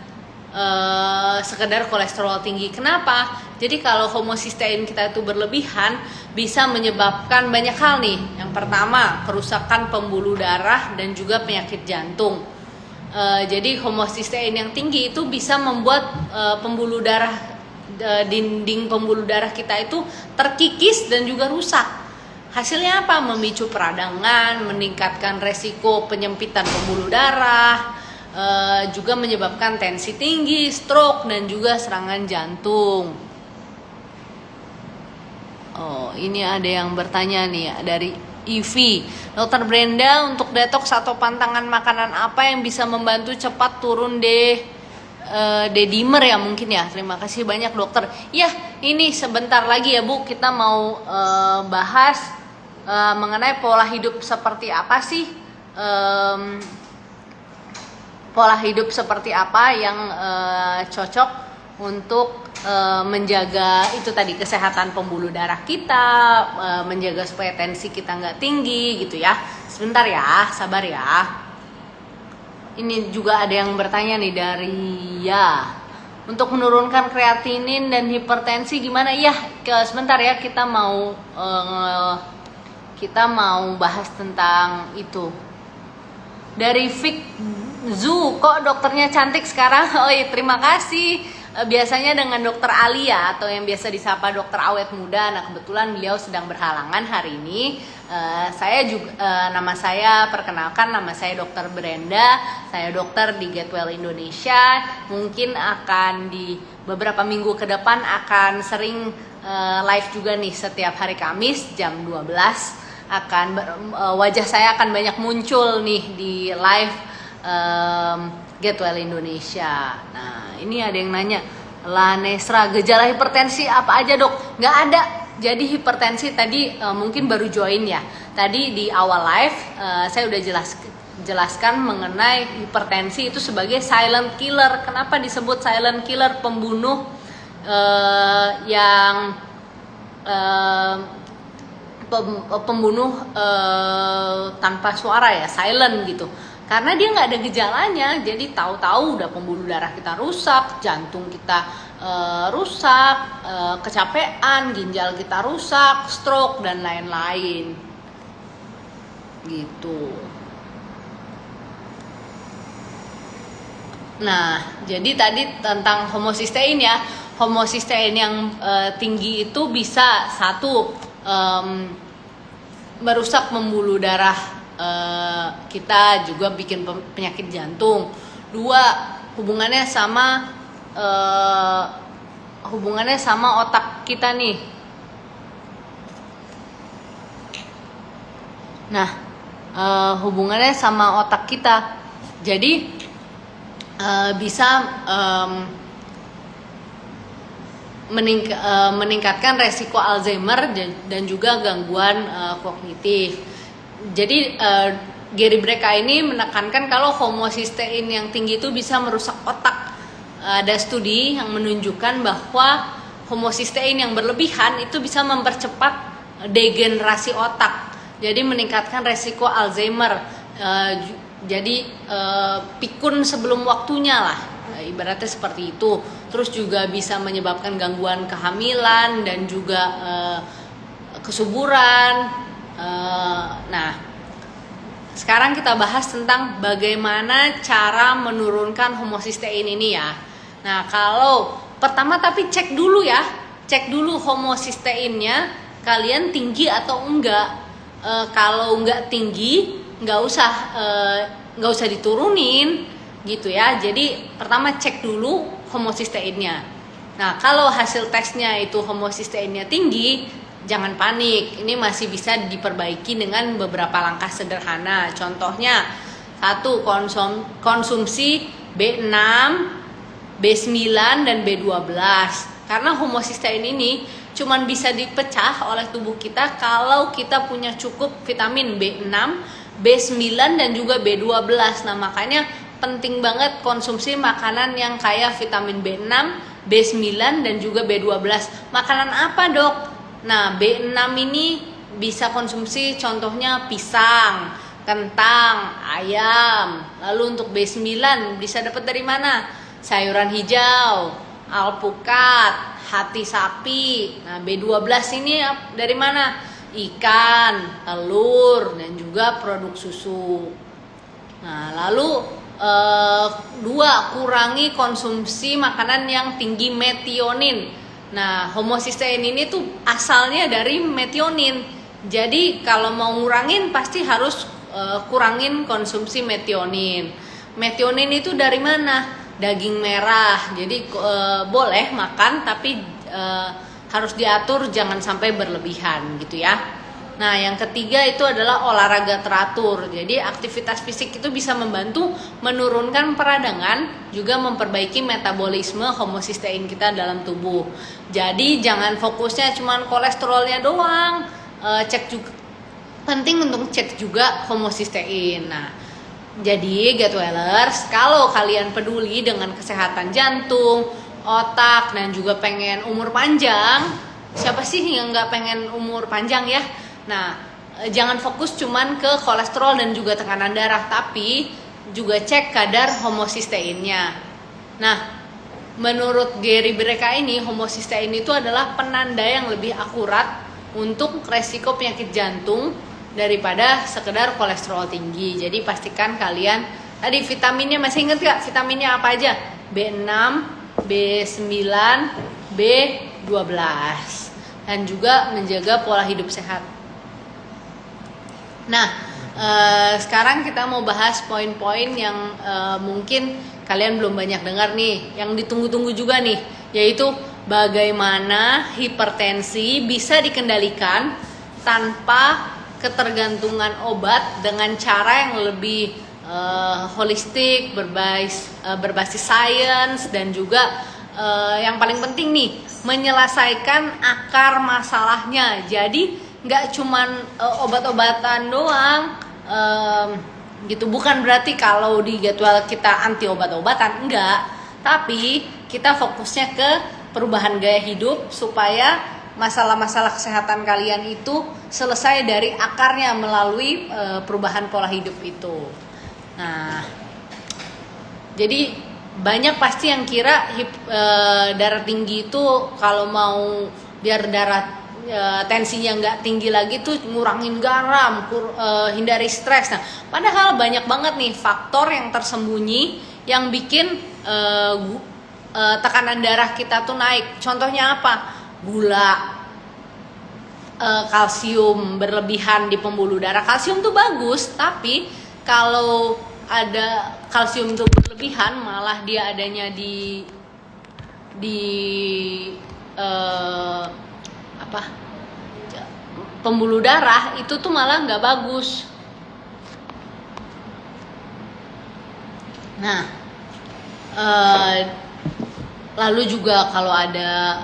sekedar kolesterol tinggi. Kenapa? Jadi kalau homosistein kita itu berlebihan bisa menyebabkan banyak hal nih. Yang pertama, kerusakan pembuluh darah dan juga penyakit jantung. Jadi homosistein yang tinggi itu bisa membuat pembuluh darah, dinding pembuluh darah kita itu terkikis dan juga rusak. Hasilnya apa? Memicu peradangan, meningkatkan resiko penyempitan pembuluh darah, juga menyebabkan tensi tinggi, stroke, dan juga serangan jantung. Oh, ini ada yang bertanya nih dari Ivi. Dokter Brenda, untuk detox atau pantangan makanan apa yang bisa membantu cepat turun D-dimer ya mungkin ya. Terima kasih banyak dokter. Ya, ini sebentar lagi ya Bu, kita mau bahas mengenai pola hidup seperti apa sih, pola hidup seperti apa yang cocok untuk menjaga itu tadi kesehatan pembuluh darah kita, menjaga supaya tensi kita nggak tinggi gitu ya. Sebentar ya, sabar ya. Ini juga ada yang bertanya nih dari ya, untuk menurunkan kreatinin dan hipertensi gimana? Ya, sebentar ya, kita mau bahas tentang itu. Dari Vic Zu, kok dokternya cantik sekarang? Oh iya, terima kasih biasanya dengan Dokter Alia atau yang biasa disapa Dokter Awet Muda. Nah, kebetulan beliau sedang berhalangan hari ini. Saya juga perkenalkan, nama saya Dokter Brenda. Saya dokter di Get Well Indonesia. Mungkin akan di beberapa minggu ke depan akan sering live juga nih setiap hari Kamis jam 12. Wajah saya akan banyak muncul nih di live Get Well Indonesia. Nah, ini ada yang nanya, Lanesra, gejala hipertensi apa aja dok? Nggak ada. Jadi hipertensi tadi mungkin baru join ya. Tadi di awal live saya udah jelaskan mengenai hipertensi itu sebagai silent killer. Kenapa disebut silent killer? Pembunuh pembunuh tanpa suara ya, silent gitu. Karena dia nggak ada gejalanya, jadi tahu-tahu udah pembuluh darah kita rusak, jantung kita rusak, kecapean, ginjal kita rusak, stroke dan lain-lain. Gitu. Nah, jadi tadi tentang homocysteine ya. Homocysteine yang tinggi itu bisa merusak pembuluh darah kita, juga bikin penyakit jantung. 2, hubungannya sama otak kita nih. Nah, hubungannya sama otak kita. Jadi bisa meningkatkan resiko Alzheimer dan juga gangguan kognitif. Jadi Gary Brecka ini menekankan kalau homocysteine yang tinggi itu bisa merusak otak. Ada studi yang menunjukkan bahwa homocysteine yang berlebihan itu bisa mempercepat degenerasi otak. Jadi meningkatkan resiko Alzheimer. Jadi pikun sebelum waktunya lah. Ibaratnya seperti itu. Terus juga bisa menyebabkan gangguan kehamilan dan juga kesuburan. Nah, sekarang kita bahas tentang bagaimana cara menurunkan homocysteine ini ya. Nah, kalau pertama tapi cek dulu homocysteine-nya kalian tinggi atau enggak. Kalau enggak tinggi, nggak usah diturunin gitu ya. Jadi pertama cek dulu homocysteine-nya. Nah, kalau hasil tesnya itu homocysteine-nya tinggi, jangan panik, ini masih bisa diperbaiki dengan beberapa langkah sederhana. Contohnya, 1, konsumsi B6, B9, dan B12. Karena homocysteine ini cuman bisa dipecah oleh tubuh kita kalau kita punya cukup vitamin B6, B9, dan juga B12. Nah, makanya penting banget konsumsi makanan yang kaya vitamin B6, B9, dan juga B12. Makanan apa dok? Nah, B6 ini bisa konsumsi contohnya pisang, kentang, ayam. Lalu untuk B9 bisa dapat dari mana? Sayuran hijau, alpukat, hati sapi. Nah, B12 ini dari mana? Ikan, telur, dan juga produk susu. Nah, lalu 2, kurangi konsumsi makanan yang tinggi metionin. Nah, homocysteine ini tuh asalnya dari metionin. Jadi kalau mau ngurangin pasti harus kurangin konsumsi metionin. Metionin itu dari mana? Daging merah. Jadi boleh makan tapi harus diatur, jangan sampai berlebihan gitu ya. Nah, yang ketiga itu adalah olahraga teratur. Jadi aktivitas fisik itu bisa membantu menurunkan peradangan, juga memperbaiki metabolisme homocysteine kita dalam tubuh. Jadi jangan fokusnya cuman kolesterolnya doang. Cek juga, penting untuk cek juga homocysteine. Nah, jadi Getwellers, kalau kalian peduli dengan kesehatan jantung, otak, dan juga pengen umur panjang, siapa sih yang nggak pengen umur panjang ya? Nah, jangan fokus cuman ke kolesterol dan juga tekanan darah, tapi juga cek kadar homocysteine-nya. Nah, menurut Gary Brecka ini, homocysteine itu adalah penanda yang lebih akurat untuk resiko penyakit jantung daripada sekedar kolesterol tinggi. Jadi pastikan kalian tadi vitaminnya, masih inget gak vitaminnya apa aja? B6, B9, B12, dan juga menjaga pola hidup sehat. Nah, sekarang kita mau bahas poin-poin yang mungkin kalian belum banyak dengar nih, yang ditunggu-tunggu juga nih, yaitu bagaimana hipertensi bisa dikendalikan tanpa ketergantungan obat dengan cara yang lebih holistik, berbasis sains, dan juga yang paling penting nih, menyelesaikan akar masalahnya. Jadi nggak cuman obat-obatan doang, gitu. Bukan berarti kalau di jadwal kita anti obat-obatan, enggak. Tapi kita fokusnya ke perubahan gaya hidup supaya masalah-masalah kesehatan kalian itu selesai dari akarnya melalui perubahan pola hidup itu. Nah, jadi banyak pasti yang kira darah tinggi itu kalau mau biar tensinya nggak tinggi lagi tuh ngurangin garam, hindari stres. Nah, padahal banyak banget nih faktor yang tersembunyi yang bikin tekanan darah kita tuh naik. Contohnya apa? Gula, kalsium berlebihan di pembuluh darah. Kalsium tuh bagus, tapi kalau ada kalsium tuh berlebihan, malah dia adanya di pembuluh darah, itu tuh malah nggak bagus. Nah, lalu juga kalau ada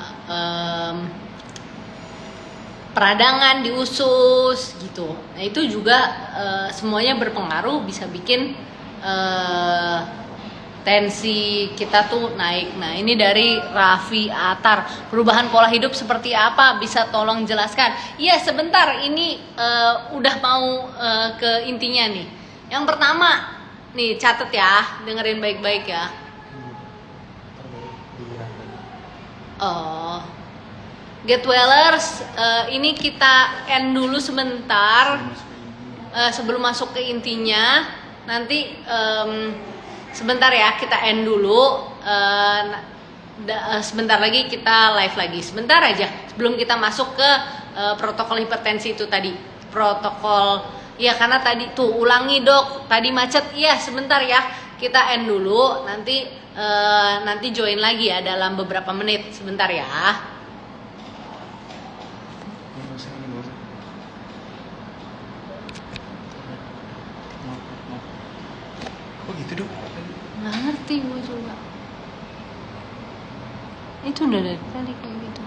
peradangan di usus gitu, nah itu juga semuanya berpengaruh, bisa bikin tensi kita tuh naik. Nah, ini dari Raffi Atar. Perubahan pola hidup seperti apa? Bisa tolong jelaskan? Iya, sebentar. Ini udah mau ke intinya nih. Yang pertama, nih catet ya, dengerin baik-baik ya. Oh, Get Wellers, ini kita end dulu sebentar sebelum masuk ke intinya. Nanti sebentar ya, kita end dulu. Sebentar lagi kita live lagi. Sebentar aja sebelum kita masuk ke protokol hipertensi itu tadi. Protokol, ya karena tadi tuh ulangi dok, tadi macet. Iya sebentar ya, kita end dulu. Nanti join lagi ya dalam beberapa menit. Sebentar ya. Kok gitu dok? Nggak ngerti gue juga. Itu udah dari tadi kayak gitu.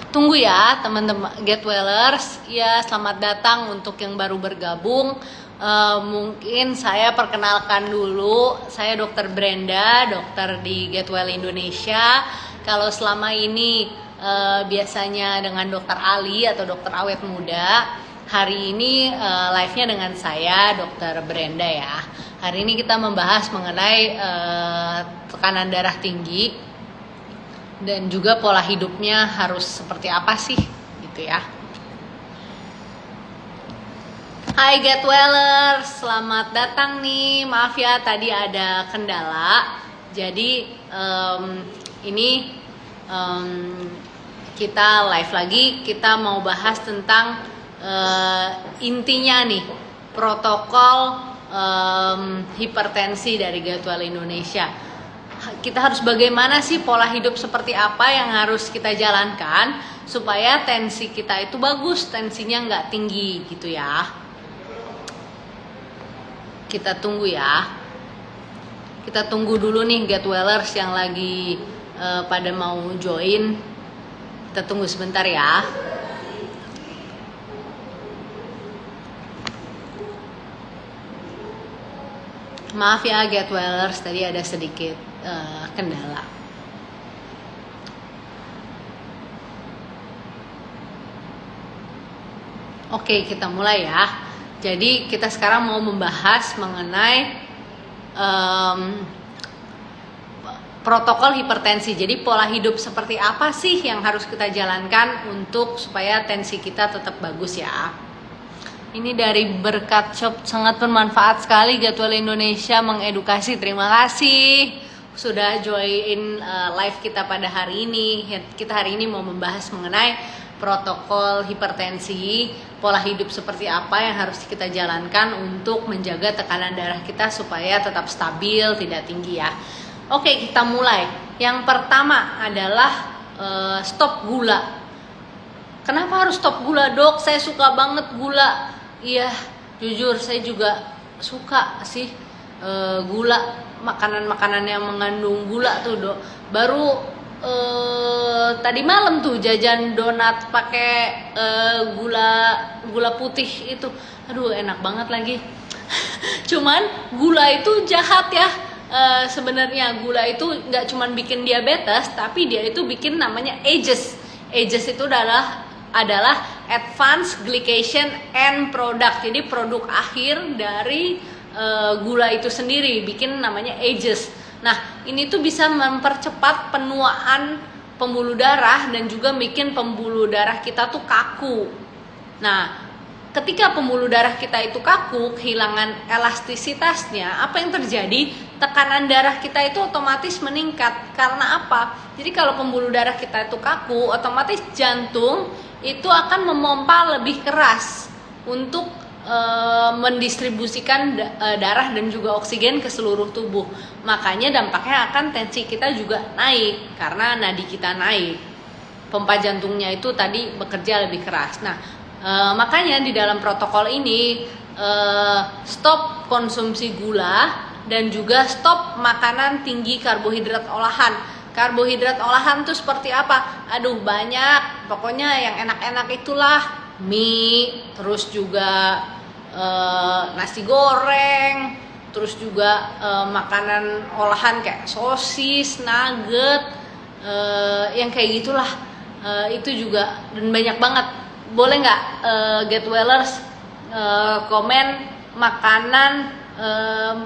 Tunggu ya teman-teman Get Wellers. Ya, selamat datang untuk yang baru bergabung. Mungkin saya perkenalkan dulu. Saya Dr. Brenda, dokter di Get Well Indonesia. Kalau selama ini biasanya dengan Dr. Ali atau Dokter Awet Muda, hari ini live-nya dengan saya Dr. Brenda ya. Hari ini kita membahas mengenai tekanan darah tinggi dan juga pola hidupnya harus seperti apa sih gitu ya. Hai Get Wellers, selamat datang nih. Maaf ya tadi ada kendala. Jadi ini kita live lagi. Kita mau bahas tentang intinya nih, protokol hipertensi dari Get Well Indonesia. Kita harus bagaimana sih, pola hidup seperti apa yang harus kita jalankan supaya tensi kita itu bagus, tensinya nggak tinggi gitu ya. Kita tunggu ya. Kita tunggu dulu nih Get Wellers yang lagi pada mau join. Kita tunggu sebentar ya. Maaf ya Get Wellers, tadi ada sedikit kendala. Oke, kita mulai ya. Jadi kita sekarang mau membahas mengenai protokol hipertensi. Jadi pola hidup seperti apa sih yang harus kita jalankan untuk supaya tensi kita tetap bagus ya. Ini dari Berkat Shop, sangat bermanfaat sekali Get Well Indonesia mengedukasi. Terima kasih. sudah join live kita pada hari ini. Kita hari ini mau membahas mengenai protokol hipertensi, pola hidup seperti apa yang harus kita jalankan untuk menjaga tekanan darah kita supaya tetap stabil, tidak tinggi ya. Oke, kita mulai. Yang pertama adalah stop gula. Kenapa harus stop gula, Dok? Saya suka banget gula. Iya, jujur saya juga suka sih gula, makanan-makanan yang mengandung gula tuh, Dok. Baru tadi malam tuh jajan donat pakai gula putih itu. Aduh, enak banget lagi. Cuman gula itu jahat ya. Sebenarnya gula itu nggak cuman bikin diabetes, tapi dia itu bikin namanya AGEs. AGEs itu adalah advanced glycation end product. Jadi produk akhir dari gula itu sendiri bikin namanya AGEs. Nah, ini tuh bisa mempercepat penuaan pembuluh darah dan juga bikin pembuluh darah kita tuh kaku. Nah, ketika pembuluh darah kita itu kaku, kehilangan elastisitasnya, apa yang terjadi? Tekanan darah kita itu otomatis meningkat. Karena apa? Jadi kalau pembuluh darah kita itu kaku, otomatis jantung itu akan memompa lebih keras untuk mendistribusikan darah dan juga oksigen ke seluruh tubuh. Makanya dampaknya akan tensi kita juga naik karena nadi kita naik. Pompa jantungnya itu tadi bekerja lebih keras. Nah, makanya di dalam protokol ini stop konsumsi gula dan juga stop makanan tinggi karbohidrat olahan. Karbohidrat olahan tuh seperti apa? Aduh, banyak. Pokoknya yang enak-enak itulah. Mie, terus juga nasi goreng, terus juga makanan olahan kayak sosis, nugget, yang kayak gitulah. Itu juga, dan banyak banget. Boleh nggak get wellers komen makanan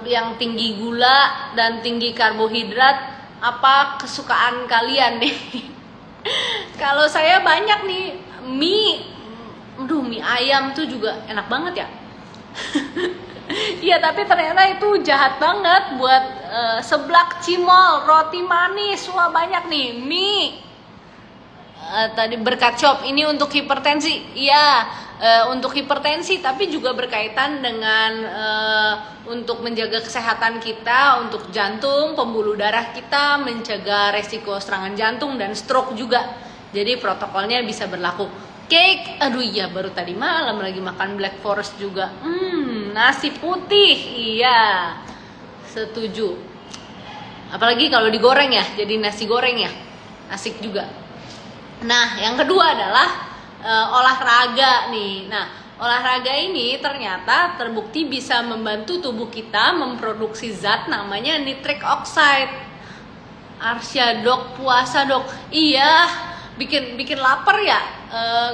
yang tinggi gula dan tinggi karbohidrat, apa kesukaan kalian nih? Kalau saya banyak nih, mie ayam tuh juga enak banget ya. Iya, tapi ternyata itu jahat banget buat seblak cimol, roti manis, wah banyak nih. Mie tadi berkat shop ini untuk hipertensi, iya, untuk hipertensi, tapi juga berkaitan dengan untuk menjaga kesehatan kita, untuk jantung, pembuluh darah kita, mencegah resiko serangan jantung dan stroke juga. Jadi protokolnya bisa berlaku. Cake, aduh iya, baru tadi malam lagi makan Black Forest juga. Nasi putih, iya, setuju. Apalagi kalau digoreng ya, jadi nasi goreng ya, asik juga. Nah, yang kedua adalah olahraga nih. Nah, olahraga ini ternyata terbukti bisa membantu tubuh kita memproduksi zat namanya nitric oxide. Arsya, Dok, puasa, Dok. Iya, bikin lapar ya.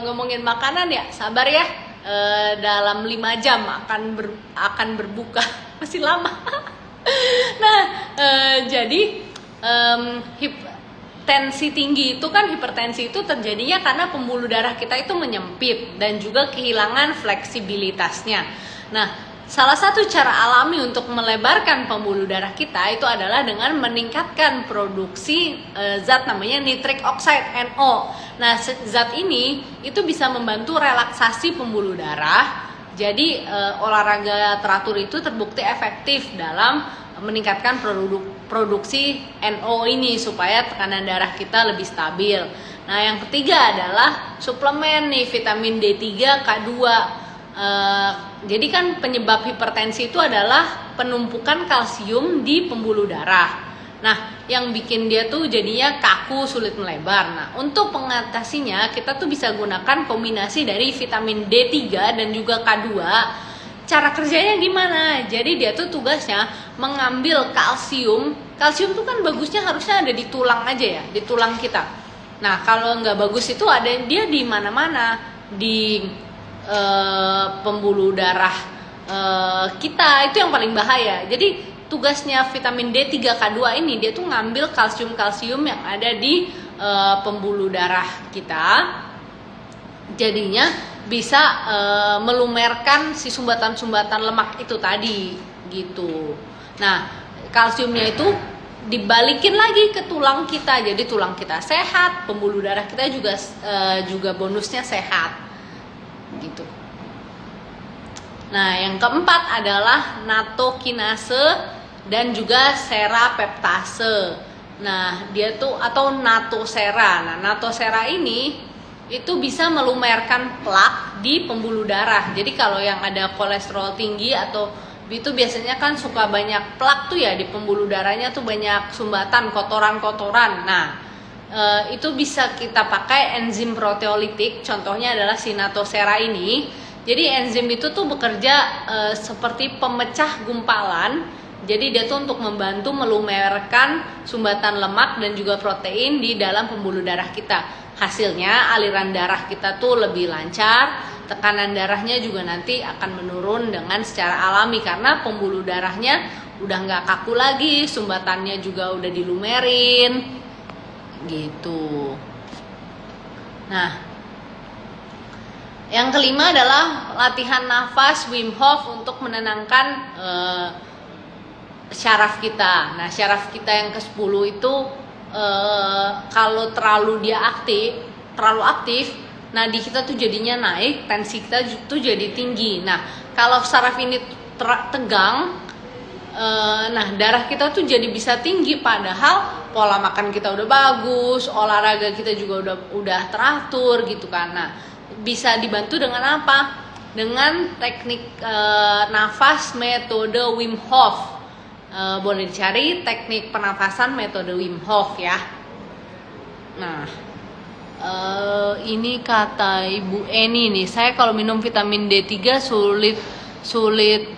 Ngomongin makanan ya, sabar ya. Dalam 5 jam akan berbuka. Masih lama. Nah, jadi tensi tinggi itu kan, hipertensi itu terjadinya karena pembuluh darah kita itu menyempit dan juga kehilangan fleksibilitasnya. Nah, salah satu cara alami untuk melebarkan pembuluh darah kita itu adalah dengan meningkatkan produksi zat namanya nitric oxide NO. Nah, zat ini itu bisa membantu relaksasi pembuluh darah. Jadi olahraga teratur itu terbukti efektif dalam meningkatkan produksi NO ini supaya tekanan darah kita lebih stabil. Nah, yang ketiga adalah suplemen nih, vitamin D3, K2. Jadi kan penyebab hipertensi itu adalah penumpukan kalsium di pembuluh darah. Nah, yang bikin dia tuh jadinya kaku, sulit melebar. Nah, untuk mengatasinya kita tuh bisa gunakan kombinasi dari vitamin D3 dan juga K2. Cara kerjanya gimana? Jadi dia tuh tugasnya mengambil kalsium. Kalsium tuh kan bagusnya harusnya ada di tulang aja ya, di tulang kita. Nah, kalau nggak bagus itu ada dia di mana-mana, di pembuluh darah kita, itu yang paling bahaya. Jadi tugasnya vitamin D3 K2 ini dia tuh ngambil kalsium-kalsium yang ada di pembuluh darah kita. Jadinya bisa melumerkan si sumbatan-sumbatan lemak itu tadi gitu. Nah, kalsiumnya itu dibalikin lagi ke tulang kita, jadi tulang kita sehat, pembuluh darah kita juga bonusnya sehat gitu. Nah, yang keempat adalah natokinase dan juga serapeptase. Nah, dia tuh atau natosera. Nah, natosera ini itu bisa melumerkan plak di pembuluh darah. Jadi kalau yang ada kolesterol tinggi atau itu biasanya kan suka banyak plak tuh ya di pembuluh darahnya tuh banyak sumbatan, kotoran-kotoran. Nah, itu bisa kita pakai enzim proteolitik. Contohnya adalah si natosera ini. Jadi enzim itu tuh bekerja seperti pemecah gumpalan. Jadi dia tuh untuk membantu melumerkan sumbatan lemak dan juga protein di dalam pembuluh darah kita. Hasilnya aliran darah kita tuh lebih lancar, tekanan darahnya juga nanti akan menurun dengan secara alami karena pembuluh darahnya udah nggak kaku lagi, sumbatannya juga udah dilumerin, gitu. Nah, yang kelima adalah latihan nafas Wim Hof untuk menenangkan syaraf kita. Nah, syaraf kita yang ke-10 itu kalau terlalu aktif, nadi kita tuh jadinya naik, tensi kita tuh jadi tinggi. Nah, kalau saraf ini tegang, nah darah kita tuh jadi bisa tinggi padahal pola makan kita udah bagus, olahraga kita juga udah teratur gitu kan. Nah, bisa dibantu dengan apa? Dengan teknik nafas metode Wim Hof. Boleh dicari teknik pernafasan metode Wim Hof ya. Nah, ini kata Ibu Eni nih, saya kalau minum vitamin D3 sulit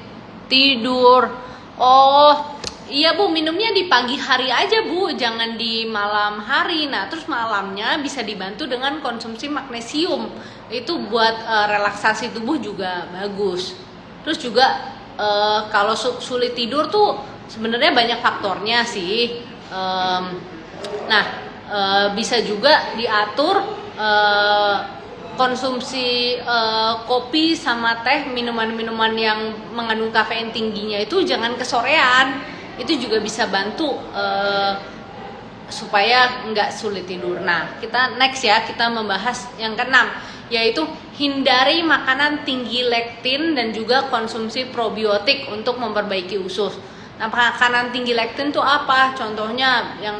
tidur. Oh iya Bu, minumnya di pagi hari aja Bu, jangan di malam hari. Nah, terus malamnya bisa dibantu dengan konsumsi magnesium. Itu buat relaksasi tubuh juga bagus. Terus juga kalau sulit tidur tuh sebenarnya banyak faktornya sih. Bisa juga diatur konsumsi kopi sama teh, minuman-minuman yang mengandung kafein tingginya itu jangan kesorean. Itu juga bisa bantu supaya nggak sulit tidur. Nah, kita next ya, kita membahas yang keenam, yaitu hindari makanan tinggi lektin dan juga konsumsi probiotik untuk memperbaiki usus. Nah, makanan tinggi lektin tuh apa? Contohnya yang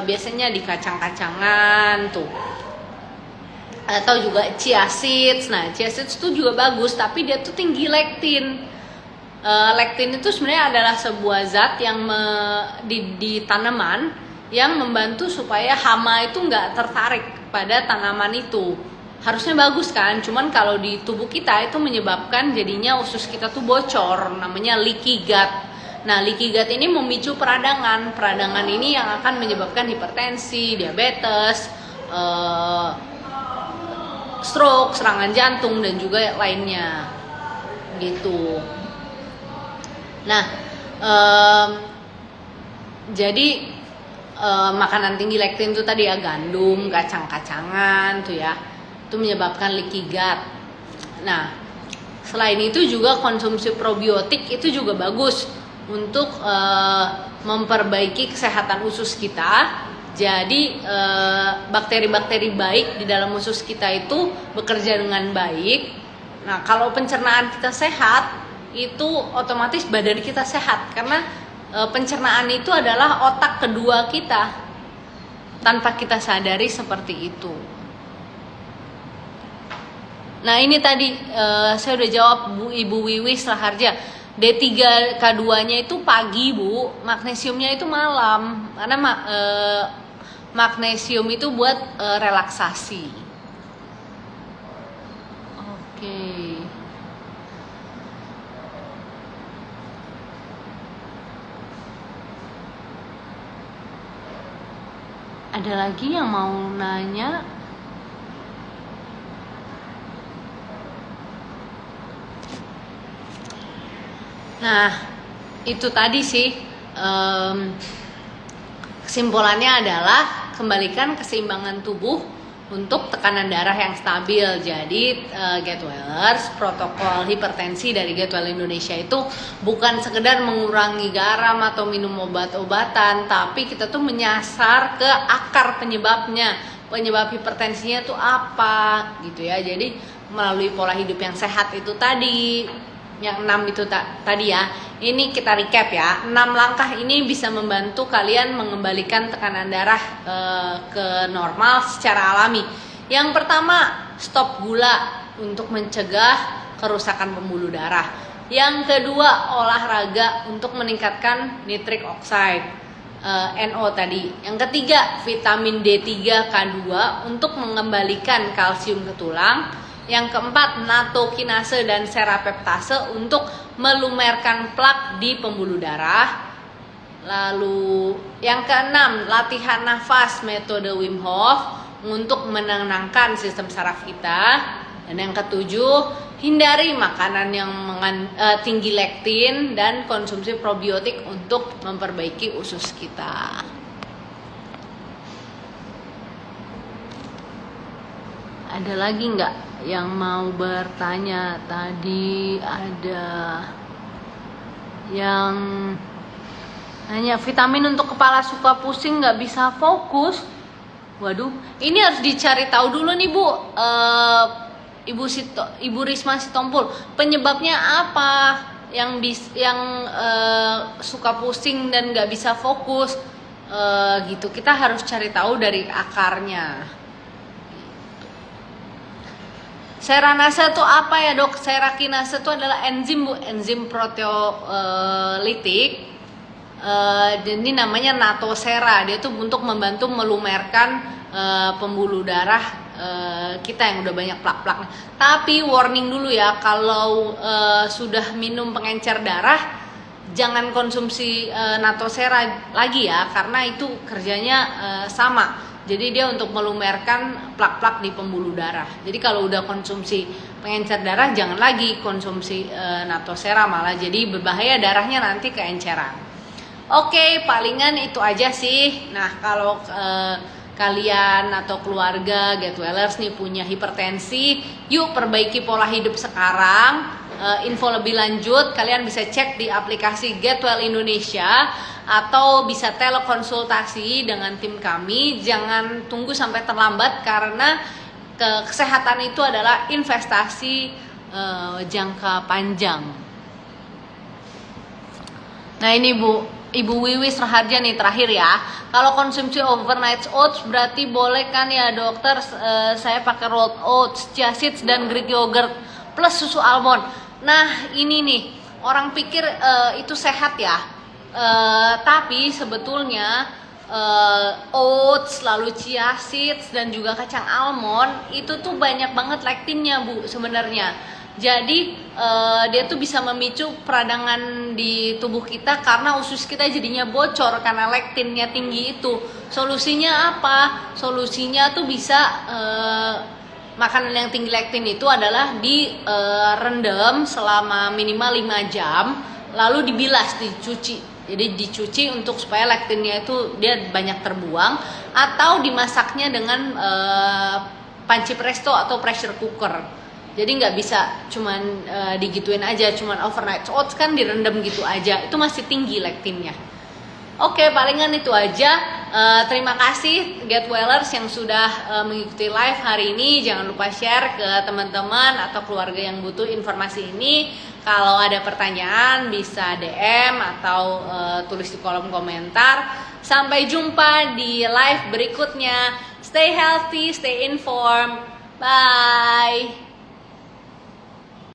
biasanya di kacang-kacangan tuh, atau juga chia seeds. Nah, chia seeds tuh juga bagus, tapi dia tuh tinggi lektin. Lektin itu sebenarnya adalah sebuah zat yang di tanaman yang membantu supaya hama itu nggak tertarik pada tanaman itu. Harusnya bagus kan, cuman kalau di tubuh kita itu menyebabkan jadinya usus kita tuh bocor, namanya leaky gut. Nah, leaky gut ini memicu peradangan. Peradangan ini yang akan menyebabkan hipertensi, diabetes, stroke, serangan jantung dan juga lainnya. Gitu. Nah, jadi makanan tinggi lektin itu tadi ya, gandum, kacang-kacangan tuh ya, itu menyebabkan leaky gut. Nah, selain itu juga konsumsi probiotik itu juga bagus untuk memperbaiki kesehatan usus kita. Jadi bakteri-bakteri baik di dalam usus kita itu bekerja dengan baik. Nah, kalau pencernaan kita sehat, itu otomatis badan kita sehat karena pencernaan itu adalah otak kedua kita tanpa kita sadari seperti itu. Nah, ini tadi saya udah jawab Ibu Wiwis Raharja. D3K2-nya itu pagi Bu, magnesiumnya itu malam karena magnesium itu buat relaksasi. Oke. Ada lagi yang mau nanya? Nah, itu tadi sih kesimpulannya adalah kembalikan keseimbangan tubuh untuk tekanan darah yang stabil. Jadi Getwellers, protokol hipertensi dari Getwell Indonesia itu bukan sekedar mengurangi garam atau minum obat-obatan, tapi kita tuh menyasar ke akar penyebabnya. Penyebab hipertensinya tuh apa gitu ya. Jadi melalui pola hidup yang sehat itu tadi, yang 6 itu tadi ya. Ini kita recap ya. 6 langkah ini bisa membantu kalian mengembalikan tekanan darah ke normal secara alami. Yang pertama, stop gula untuk mencegah kerusakan pembuluh darah. Yang kedua, olahraga untuk meningkatkan nitric oxide, NO tadi. Yang ketiga, vitamin D3, K2 untuk mengembalikan kalsium ke tulang. Yang keempat, natokinase dan serapeptase untuk melumerkan plak di pembuluh darah. Lalu yang keenam, latihan nafas metode Wim Hof untuk menenangkan sistem saraf kita. Dan yang ketujuh, hindari makanan yang tinggi lektin dan konsumsi probiotik untuk memperbaiki usus kita. Ada lagi nggak yang mau bertanya? Tadi ada yang nanya vitamin untuk kepala suka pusing nggak bisa fokus. Waduh, ini harus dicari tahu dulu nih Bu. Ibu Risma Sitompul, penyebabnya apa yang suka pusing dan nggak bisa fokus gitu. Kita harus cari tahu dari akarnya. Seranase itu apa ya Dok? Serakinase itu adalah enzim Bu, enzim proteolitik. Jadi namanya natosera. Dia tuh untuk membantu melumerkan pembuluh darah kita yang udah banyak plak-plak. Tapi warning dulu ya, kalau sudah minum pengencer darah, jangan konsumsi natosera lagi ya, karena itu kerjanya sama. Jadi dia untuk melumerkan plak-plak di pembuluh darah. Jadi kalau udah konsumsi pengencer darah, jangan lagi konsumsi natosera, malah jadi berbahaya, darahnya nanti keenceran. Oke, palingan itu aja sih. Nah, kalau kalian atau keluarga Getwellers nih punya hipertensi, yuk perbaiki pola hidup sekarang. Info lebih lanjut kalian bisa cek di aplikasi Getwell Indonesia atau bisa telekonsultasi dengan tim kami. Jangan tunggu sampai terlambat karena kesehatan itu adalah investasi jangka panjang. Nah ini Ibu Wiwis Raharja nih terakhir ya. Kalau konsumsi overnight oats berarti boleh kan ya dokter? Saya pakai rolled oats, chia seeds dan Greek yogurt plus susu almond. Nah ini nih, orang pikir itu sehat ya, tapi sebetulnya oats, lalu chia seeds dan juga kacang almond itu tuh banyak banget lektinnya Bu sebenarnya. Jadi dia tuh bisa memicu peradangan di tubuh kita karena usus kita jadinya bocor karena lektinnya tinggi itu. Solusinya apa? Solusinya tuh bisa makanan yang tinggi lektin itu adalah direndam selama minimal 5 jam, lalu dibilas, dicuci. Jadi dicuci untuk supaya lektinnya itu dia banyak terbuang, atau dimasaknya dengan panci presto atau pressure cooker. Jadi nggak bisa cuman digituin aja, cuman overnight oats kan direndam gitu aja, itu masih tinggi lektinnya. Oke, palingan itu aja. Terima kasih Getwellers yang sudah mengikuti live hari ini. Jangan lupa share ke teman-teman atau keluarga yang butuh informasi ini. Kalau ada pertanyaan bisa DM atau tulis di kolom komentar. Sampai jumpa di live berikutnya. Stay healthy, stay informed. Bye.